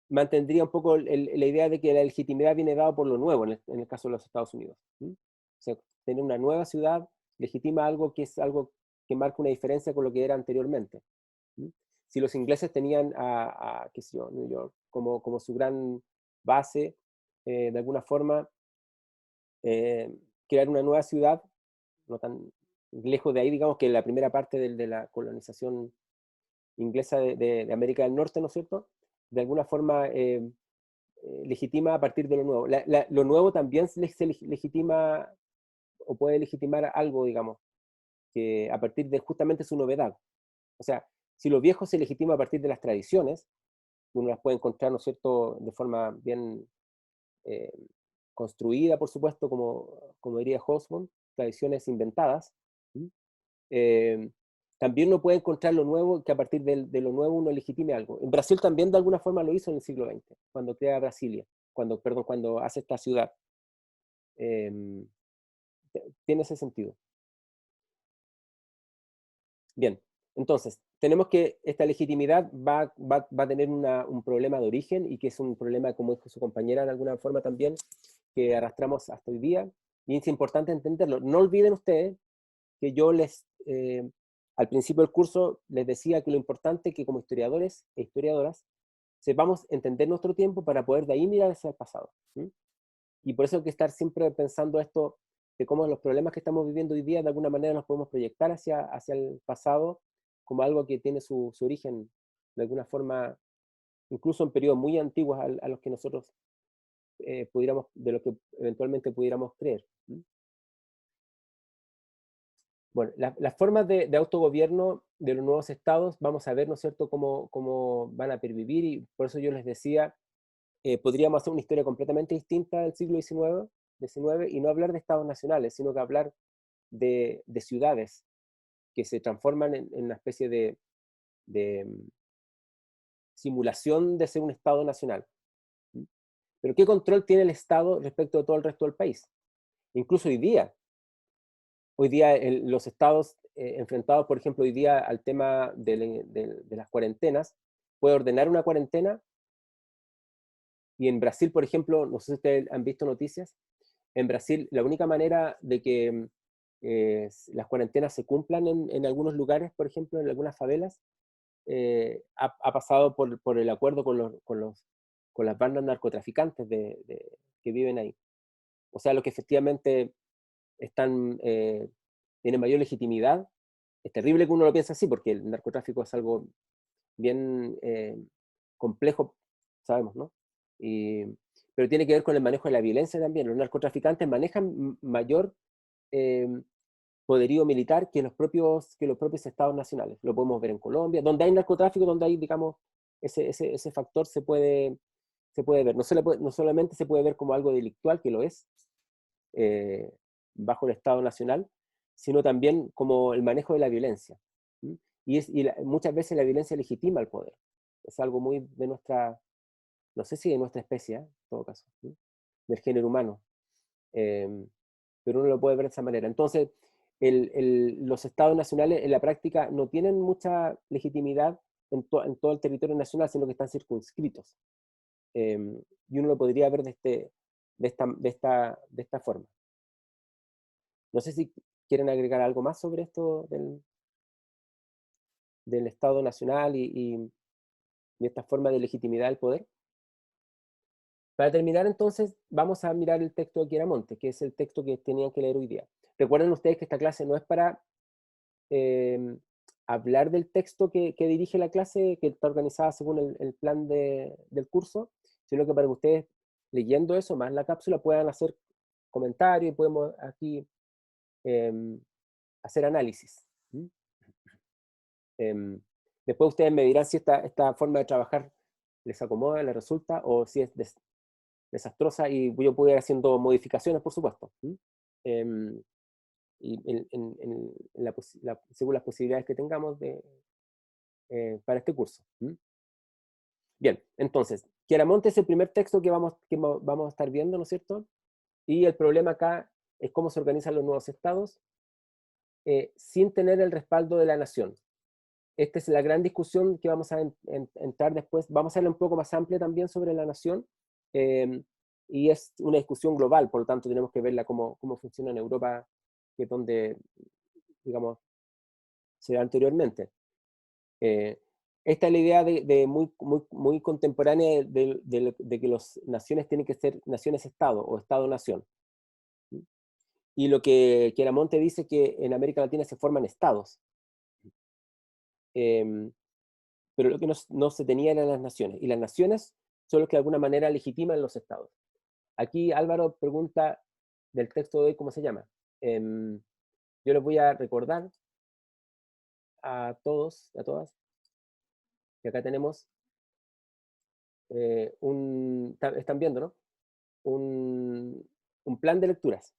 mantendría un poco la idea de que la legitimidad viene dada por lo nuevo en el caso de los Estados Unidos. O sea, tener una nueva ciudad legitima algo que es algo que marca una diferencia con lo que era anteriormente. Si los ingleses tenían qué sé yo, New York como su gran base, de alguna forma, crear una nueva ciudad, no tan lejos de ahí, digamos, que la primera parte de la colonización inglesa de América del Norte, ¿no es cierto?, de alguna forma legitima a partir de lo nuevo. Lo nuevo también se legitima o puede legitimar algo, digamos, que a partir de justamente su novedad. O sea, si lo viejo se legitima a partir de las tradiciones, uno las puede encontrar, ¿no es cierto?, de forma bien eh, construida, por supuesto, como diría Hobsbawm, tradiciones inventadas. También uno puede encontrar lo nuevo, que a partir de lo nuevo uno legitime algo. En Brasil también de alguna forma lo hizo en el siglo XX, cuando crea Brasilia, cuando hace esta ciudad. Tiene ese sentido. Bien, entonces, tenemos que esta legitimidad va a tener un problema de origen, y que es un problema, como dijo su compañera de alguna forma también, que arrastramos hasta hoy día, y es importante entenderlo. No olviden ustedes que yo al principio del curso les decía que lo importante es que como historiadores e historiadoras sepamos entender nuestro tiempo para poder de ahí mirar hacia el pasado. Y por eso hay que estar siempre pensando esto, de cómo los problemas que estamos viviendo hoy día de alguna manera los podemos proyectar hacia el pasado como algo que tiene su origen de alguna forma incluso en periodos muy antiguos a los que nosotros de lo que eventualmente pudiéramos creer. Bueno, las formas de autogobierno de los nuevos estados, vamos a ver, ¿no es cierto?, cómo van a pervivir, y por eso yo les decía, podríamos hacer una historia completamente distinta del siglo XIX y no hablar de estados nacionales, sino que hablar de ciudades que se transforman en una especie de simulación de ser un estado nacional. Pero ¿qué control tiene el Estado respecto de todo el resto del país? Incluso hoy día los estados enfrentados, por ejemplo, hoy día al tema de las cuarentenas, puede ordenar una cuarentena, y en Brasil, por ejemplo, no sé si ustedes han visto noticias, en Brasil la única manera de que las cuarentenas se cumplan en algunos lugares, por ejemplo, en algunas favelas, ha pasado por el acuerdo con las bandas narcotraficantes que viven ahí. O sea, los que efectivamente tienen mayor legitimidad. Es terrible que uno lo piense así, porque el narcotráfico es algo bien complejo, sabemos, ¿no? Pero tiene que ver con el manejo de la violencia también. Los narcotraficantes manejan mayor poderío militar que los propios estados nacionales. Lo podemos ver en Colombia, donde hay narcotráfico, donde hay, digamos, ese factor se puede ver. No solamente se puede ver como algo delictual, que lo es, bajo el Estado Nacional, sino también como el manejo de la violencia. Muchas veces la violencia legitima el poder. Es algo muy de nuestra, no sé si de nuestra especie, en todo caso, del género humano. Pero uno lo puede ver de esa manera. Entonces, los estados nacionales en la práctica no tienen mucha legitimidad en todo el territorio nacional, sino que están circunscritos. Y uno lo podría ver de esta forma. No sé si quieren agregar algo más sobre esto del Estado Nacional y esta forma de legitimidad del poder. Para terminar, entonces, vamos a mirar el texto de Chiaramonte, que es el texto que tenían que leer hoy día. Recuerden ustedes que esta clase no es para hablar del texto que dirige la clase, que está organizada según el plan del curso, sino que para que ustedes, leyendo eso, más la cápsula, puedan hacer comentarios y podemos aquí hacer análisis. Después ustedes me dirán si esta forma de trabajar les acomoda, les resulta, o si es desastrosa, y yo puedo ir haciendo modificaciones, por supuesto. Y según las posibilidades que tengamos para este curso. Bien, entonces, Chiaramonte es el primer texto que vamos a estar viendo, ¿no es cierto? Y el problema acá es cómo se organizan los nuevos estados sin tener el respaldo de la nación. Esta es la gran discusión que vamos a entrar después. Vamos a hablar un poco más amplia también sobre la nación, y es una discusión global, por lo tanto tenemos que verla cómo funciona en Europa, que es donde, digamos, se da anteriormente. Esta es la idea muy contemporánea de que las naciones tienen que ser naciones-estado o estado-nación. Y lo que Chiaramonte dice que en América Latina se forman estados. Pero lo que no se tenía eran las naciones. Y las naciones son los que de alguna manera legitiman los estados. Aquí Álvaro pregunta del texto de hoy, ¿cómo se llama? Yo les voy a recordar a todos, a todas, que acá tenemos están viendo, ¿no? Un plan de lecturas.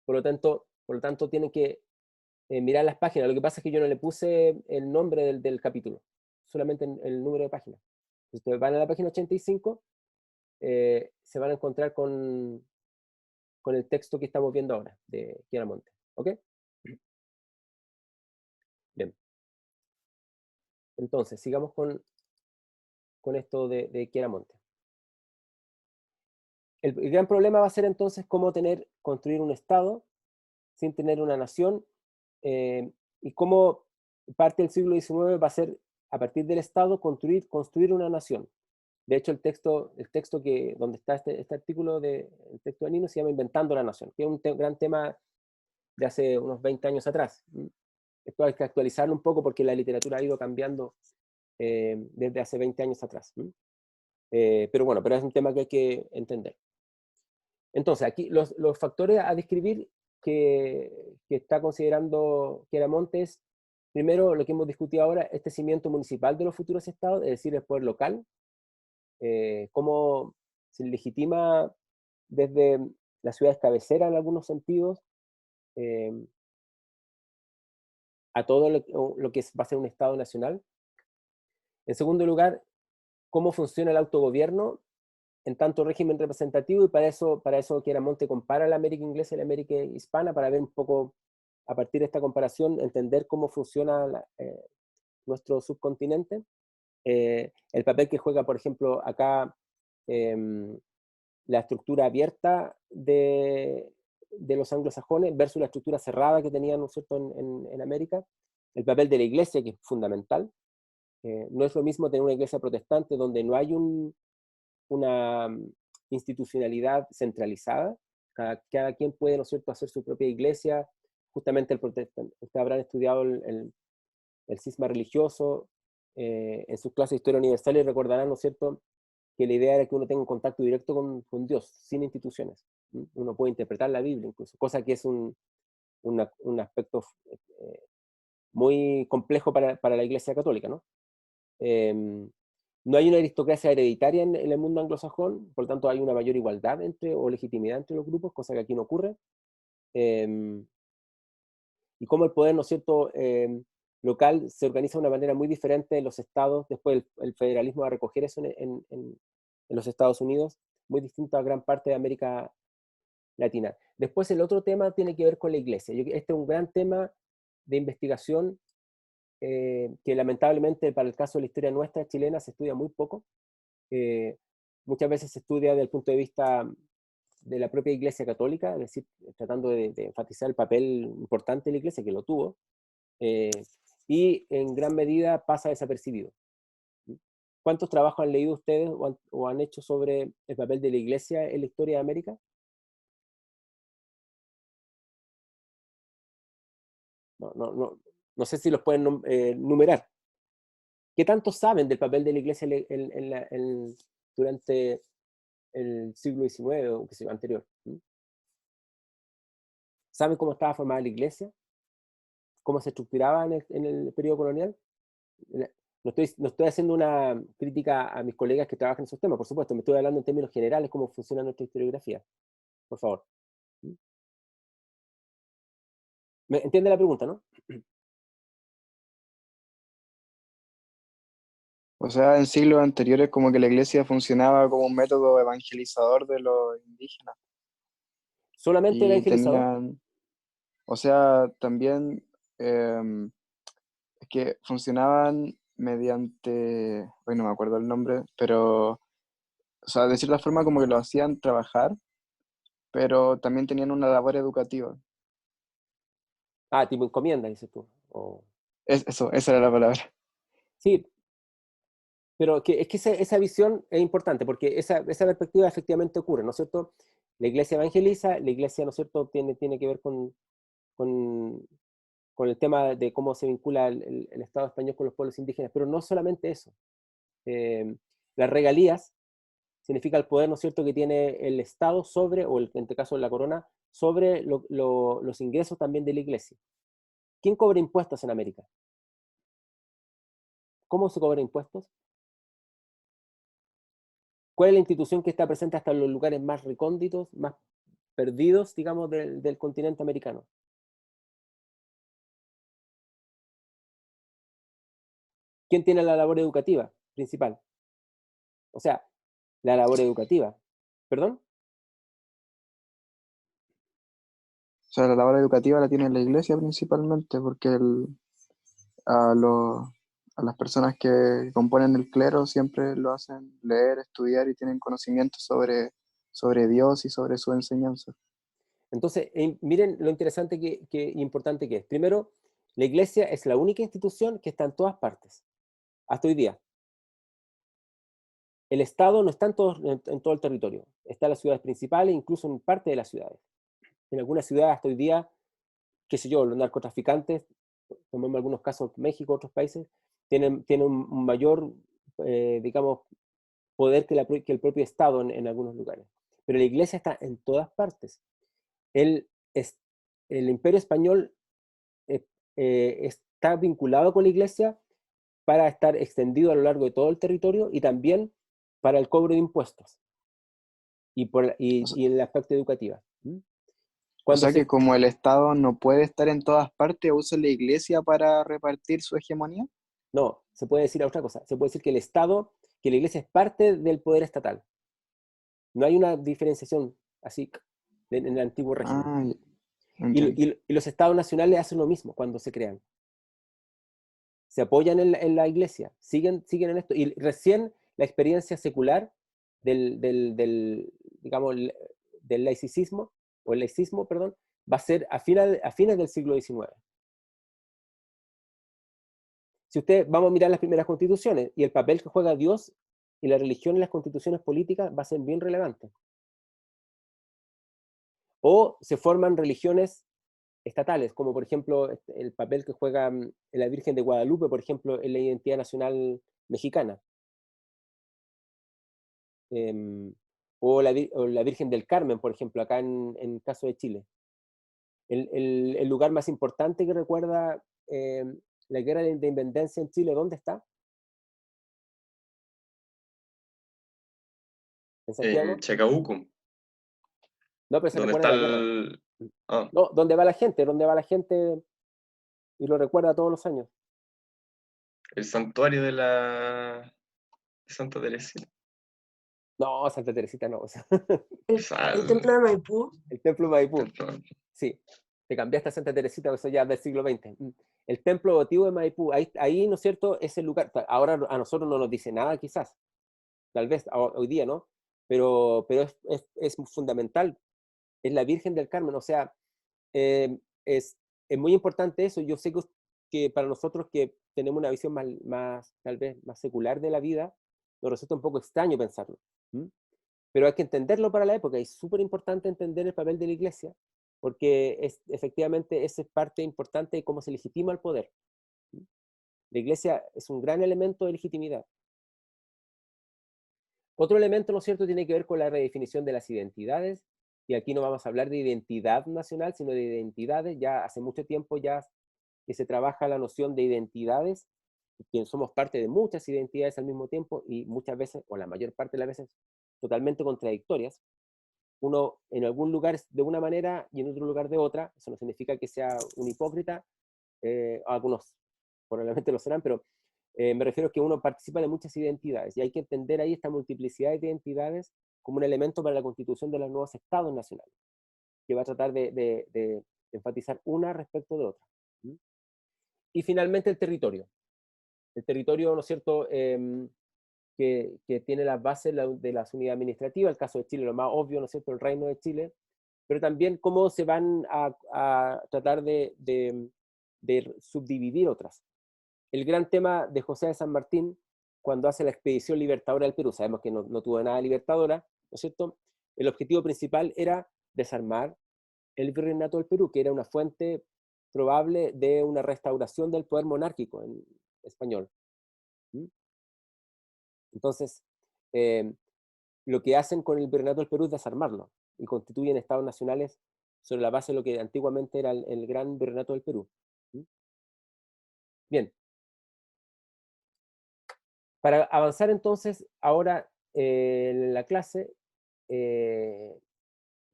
Por lo tanto tienen que mirar las páginas. Lo que pasa es que yo no le puse el nombre del capítulo, solamente el número de páginas. Si ustedes van a la página 85, se van a encontrar con el texto que estamos viendo ahora, de Chiaramonte. ¿Ok? Bien. Entonces, sigamos con esto de Chiaramonte. El gran problema va a ser entonces cómo construir un Estado sin tener una nación, y cómo parte del siglo XIX va a ser, a partir del Estado, construir una nación. De hecho, el texto donde está este artículo el texto de Nino se llama Inventando la Nación, que es un gran tema de hace unos 20 años atrás. Esto hay que actualizarlo un poco porque la literatura ha ido cambiando desde hace 20 años atrás. Pero bueno, pero es un tema que hay que entender. Entonces, aquí los factores a describir que está considerando Chiaramonte es, primero, lo que hemos discutido ahora, este cimiento municipal de los futuros estados, es decir, el poder local, cómo se legitima desde las ciudades cabecera en algunos sentidos, a todo lo que va a ser un Estado nacional. En segundo lugar, cómo funciona el autogobierno en tanto régimen representativo, y para eso Chiaramonte compara la América inglesa y la América hispana, para ver un poco, a partir de esta comparación, entender cómo funciona nuestro subcontinente. El papel que juega, por ejemplo, acá la estructura abierta de los anglosajones versus la estructura cerrada que tenían, ¿no es cierto?, en América. El papel de la iglesia, que es fundamental. No es lo mismo tener una iglesia protestante donde no hay una institucionalidad centralizada. Cada quien puede, ¿no es cierto?, hacer su propia iglesia. Justamente el protestante, ustedes habrán estudiado el cisma religioso en sus clases de historia universal y recordarán, ¿no es cierto?, que la idea era que uno tenga un contacto directo con Dios, sin instituciones. Uno puede interpretar la Biblia incluso, cosa que es un aspecto muy complejo para la Iglesia Católica, ¿no? No hay una aristocracia hereditaria en el mundo anglosajón, por lo tanto hay una mayor igualdad o legitimidad entre los grupos, cosa que aquí no ocurre. Y cómo el poder, ¿no es cierto?, local se organiza de una manera muy diferente en los estados. Después el federalismo va a recoger eso en los Estados Unidos, muy distinto a gran parte de América Latina. Después el otro tema tiene que ver con la iglesia. Este es un gran tema de investigación que lamentablemente para el caso de la historia nuestra chilena se estudia muy poco. Muchas veces se estudia desde el punto de vista de la propia Iglesia Católica, es decir, tratando de enfatizar el papel importante de la Iglesia, que lo tuvo, y en gran medida pasa desapercibido. ¿Cuántos trabajos han leído ustedes o han hecho sobre el papel de la Iglesia en la historia de América? No sé si los pueden numerar. ¿Qué tanto saben del papel de la Iglesia durante el siglo XIX o qué sé yo, anterior? ¿Saben cómo estaba formada la Iglesia? ¿Cómo se estructuraba en el periodo colonial? No estoy haciendo una crítica a mis colegas que trabajan en esos temas, por supuesto, me estoy hablando en términos generales cómo funciona nuestra historiografía. Por favor. ¿Me entiende la pregunta, no? O sea, en siglos anteriores como que la iglesia funcionaba como un método evangelizador de los indígenas. ¿Solamente Y evangelizador? tenían, o sea, también es que funcionaban mediante, hoy no me acuerdo el nombre, pero, o sea, de cierta forma como que lo hacían trabajar, pero también tenían una labor educativa. Ah, tipo encomienda, dices tú. Eso, esa era la palabra. Sí, pero es que esa visión es importante, porque esa perspectiva efectivamente ocurre, ¿no es cierto? La iglesia evangeliza, la iglesia, ¿no es cierto?, tiene que ver con el tema de cómo se vincula el Estado español con los pueblos indígenas, pero no solamente eso. Las regalías significa el poder, ¿no es cierto?, que tiene el Estado sobre, o en este caso la corona, sobre los ingresos también de la iglesia. ¿Quién cobra impuestos en América? ¿Cómo se cobra impuestos? ¿Cuál es la institución que está presente hasta en los lugares más recónditos, más perdidos, digamos, del continente americano? ¿Quién tiene la labor educativa principal? O sea, la labor educativa. ¿Perdón? O sea, la labor educativa la tiene la iglesia principalmente, porque a las personas que componen el clero siempre lo hacen leer, estudiar y tienen conocimiento sobre Dios y sobre su enseñanza. Entonces, miren lo interesante y importante que es. Primero, la iglesia es la única institución que está en todas partes, hasta hoy día. El Estado no está en todo el territorio, está en las ciudades principales, incluso en parte de las ciudades. En algunas ciudades hasta hoy día, qué sé yo, los narcotraficantes, tomemos algunos casos, México, otros países, tienen un mayor, digamos, poder que el propio Estado en algunos lugares. Pero la Iglesia está en todas partes. El Imperio Español está vinculado con la Iglesia para estar extendido a lo largo de todo el territorio y también para el cobro de impuestos y en el aspecto educativo. O Cuando sea se, que como el Estado no puede estar en todas partes, usa la Iglesia para repartir su hegemonía. no, se puede decir otra cosa. Se puede decir que el Estado, que la Iglesia es parte del poder estatal. No hay una diferenciación así en el antiguo régimen. Ah, entiendo. Y los estados nacionales hacen lo mismo cuando se crean. Se apoyan en la Iglesia, siguen en esto. Y recién la experiencia secular digamos, del laicismo, o el laicismo, perdón, va a ser a fines del siglo XIX. Si vamos a mirar las primeras constituciones, y el papel que juega Dios y la religión en las constituciones políticas va a ser bien relevante. O se forman religiones estatales, como por ejemplo el papel que juega la Virgen de Guadalupe, por ejemplo, en la identidad nacional mexicana. O la Virgen del Carmen, por ejemplo, acá en el caso de Chile. El lugar más importante que recuerda la guerra de independencia en Chile, ¿dónde está? ¿En Santiago? En Chacabuco, No, pero se donde recuerda está la guerra. Ah, No, ¿dónde va la gente y lo recuerda todos los años? el santuario de Santa Teresita. No, Santa Teresita no. El templo de Maipú. El templo Maipú. Sí, te cambiaste a Santa Teresita, eso ya es del siglo XX. El templo votivo de Maipú, ahí, ¿no es cierto?, es el lugar. Ahora a nosotros no nos dice nada, quizás, tal vez hoy día, ¿no? Pero es fundamental. Es la Virgen del Carmen, o sea, es muy importante eso. Yo sé que para nosotros que tenemos una visión tal vez más secular de la vida, nos resulta un poco extraño pensarlo. Pero hay que entenderlo para la época, y es súper importante entender el papel de la Iglesia, porque efectivamente esa es parte importante de cómo se legitima el poder. La Iglesia es un gran elemento de legitimidad. Otro elemento, ¿no es cierto?, tiene que ver con la redefinición de las identidades, y aquí no vamos a hablar de identidad nacional, sino de identidades. Ya hace mucho tiempo ya que se trabaja la noción de identidades, que somos parte de muchas identidades al mismo tiempo, y muchas veces, o la mayor parte de las veces, totalmente contradictorias. Uno en algún lugar es de una manera y en otro lugar de otra. Eso no significa que sea un hipócrita, algunos probablemente lo serán, pero me refiero a que uno participa de muchas identidades, y hay que entender ahí esta multiplicidad de identidades como un elemento para la constitución de los nuevos estados nacionales, que va a tratar de enfatizar una respecto de otra. Y finalmente el territorio. El territorio, ¿no es cierto?, que tiene las bases de las unidades administrativas, el caso de Chile, lo más obvio, ¿no es cierto?, el Reino de Chile, pero también cómo se van a tratar de subdividir otras. El gran tema de José de San Martín, cuando hace la expedición libertadora del Perú, sabemos que no tuvo nada libertadora, ¿no es cierto? El objetivo principal era desarmar el virreinato del Perú, que era una fuente probable de una restauración del poder monárquico en español. Entonces, lo que hacen con el virreinato del Perú es desarmarlo, y constituyen estados nacionales sobre la base de lo que antiguamente era el gran virreinato del Perú. Bien. Para avanzar entonces ahora en la clase de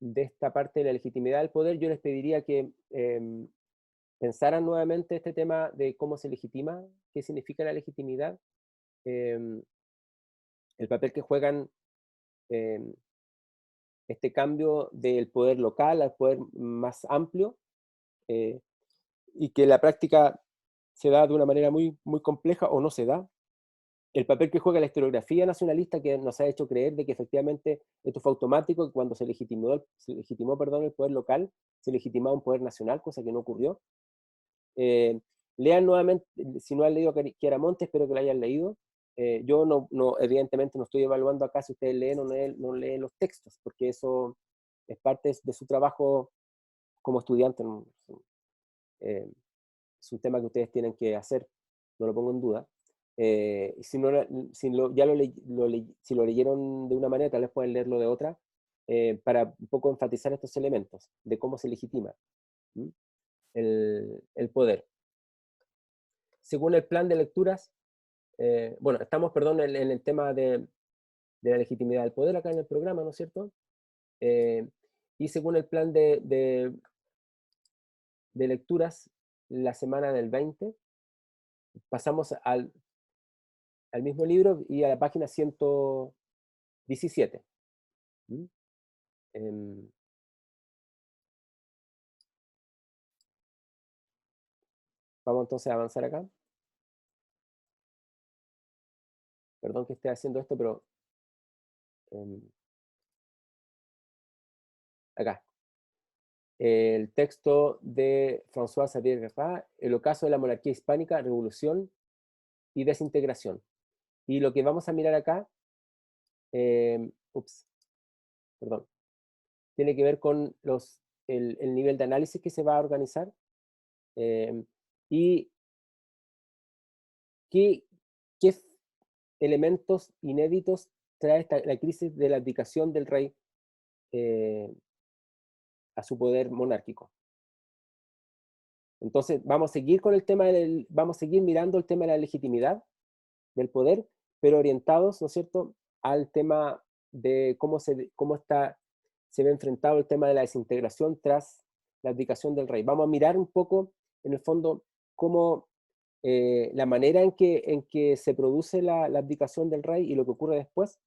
esta parte de la legitimidad del poder, yo les pediría que pensaran nuevamente este tema de cómo se legitima, qué significa la legitimidad, el papel que juegan este cambio del poder local al poder más amplio, y que la práctica se da de una manera muy, muy compleja o no se da. El papel que juega la historiografía nacionalista, que nos ha hecho creer de que efectivamente esto fue automático, que cuando se legitimó el poder local, se legitimaba un poder nacional, cosa que no ocurrió. Lean nuevamente, si no han leído a Chiaramonte, espero que lo hayan leído. Yo evidentemente no estoy evaluando acá si ustedes leen o no leen los textos, porque eso es parte de su trabajo como estudiante. Es un tema que ustedes tienen que hacer, no lo pongo en duda. Y si, no, ya si lo leyeron de una manera, tal vez pueden leerlo de otra, para un poco enfatizar estos elementos de cómo se legitima el poder. Según el plan de lecturas, bueno, estamos, perdón, en el tema de la legitimidad del poder acá en el programa, ¿no es cierto? Y según el plan de lecturas, la semana del 20, pasamos al mismo libro y a la página 117. Vamos entonces a avanzar acá. Perdón que esté haciendo esto, pero acá. El texto de François Xavier Guerra, El ocaso de la monarquía hispánica, revolución y desintegración. Y lo que vamos a mirar acá, perdón, tiene que ver con el nivel de análisis que se va a organizar y qué elementos inéditos trae la crisis de la abdicación del rey a su poder monárquico. Entonces, vamos a seguir con el tema vamos a seguir mirando el tema de la legitimidad del poder, pero orientados, ¿no es cierto?, al tema de cómo se ve enfrentado el tema de la desintegración tras la abdicación del rey. Vamos a mirar un poco, en el fondo, cómo la manera en que se produce la abdicación del rey y lo que ocurre después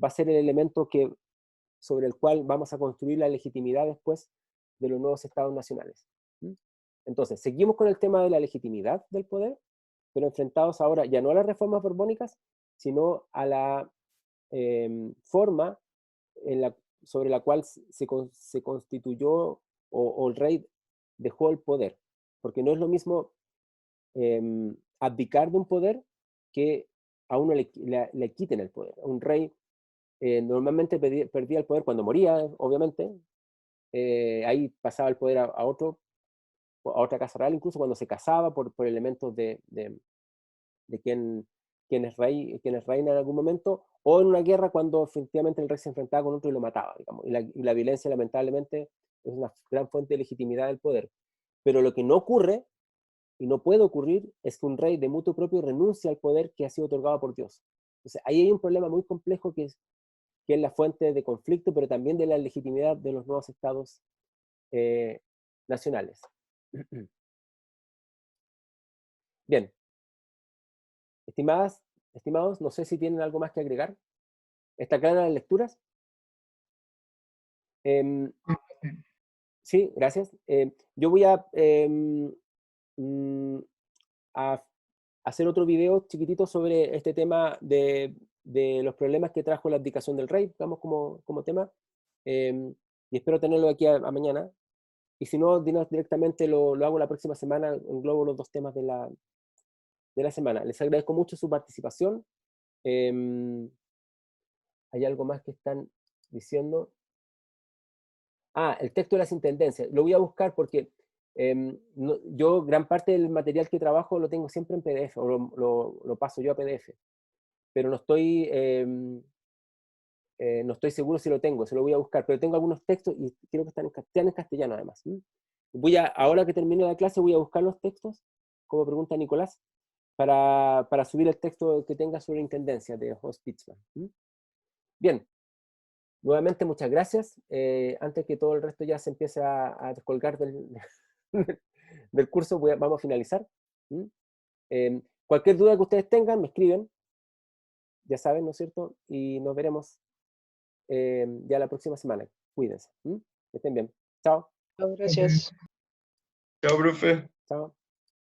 va a ser el elemento sobre el cual vamos a construir la legitimidad después de los nuevos estados nacionales. Entonces, seguimos con el tema de la legitimidad del poder, pero enfrentados ahora ya no a las reformas borbónicas, sino a la forma sobre la cual se constituyó o el rey dejó el poder. Porque no es lo mismo abdicar de un poder que a uno le quiten el poder. Un rey normalmente perdía el poder cuando moría, obviamente. Ahí pasaba el poder a otra casa real, incluso cuando se casaba por elementos de quién es rey, quién es reina en algún momento, o en una guerra cuando efectivamente el rey se enfrentaba con otro y lo mataba, digamos. Y la violencia, lamentablemente, es una gran fuente de legitimidad del poder. Pero lo que no ocurre, y no puede ocurrir, es que un rey de mutuo propio renuncie al poder que ha sido otorgado por Dios. Entonces, ahí hay un problema muy complejo que es la fuente de conflicto, pero también de la legitimidad de los nuevos estados nacionales. Bien. Estimados, no sé si tienen algo más que agregar. ¿Está clara las lecturas? Sí, gracias. Yo voy a hacer otro video chiquitito sobre este tema de los problemas que trajo la abdicación del rey, digamos, como tema. Y espero tenerlo aquí a mañana. Y si no, directamente lo hago la próxima semana, englobo los dos temas de la semana. Les agradezco mucho su participación. ¿Hay algo más que están diciendo? El texto de las intendencias. Lo voy a buscar porque yo gran parte del material que trabajo lo tengo siempre en PDF, o lo paso yo a PDF. Pero no estoy seguro si lo tengo, se lo voy a buscar. Pero tengo algunos textos y creo que están en castellano además. Ahora que termine la clase, voy a buscar los textos, como pregunta Nicolás, para subir el texto que tenga sobre intendencia de Horst Pitzman. Bien. Nuevamente, muchas gracias. Antes que todo el resto ya se empiece a descolgar del curso, vamos a finalizar. Cualquier duda que ustedes tengan, me escriben. Ya saben, ¿no es cierto? Y nos veremos ya la próxima semana. Cuídense. Que estén bien. Chao. Gracias. Chao, profe. Chao.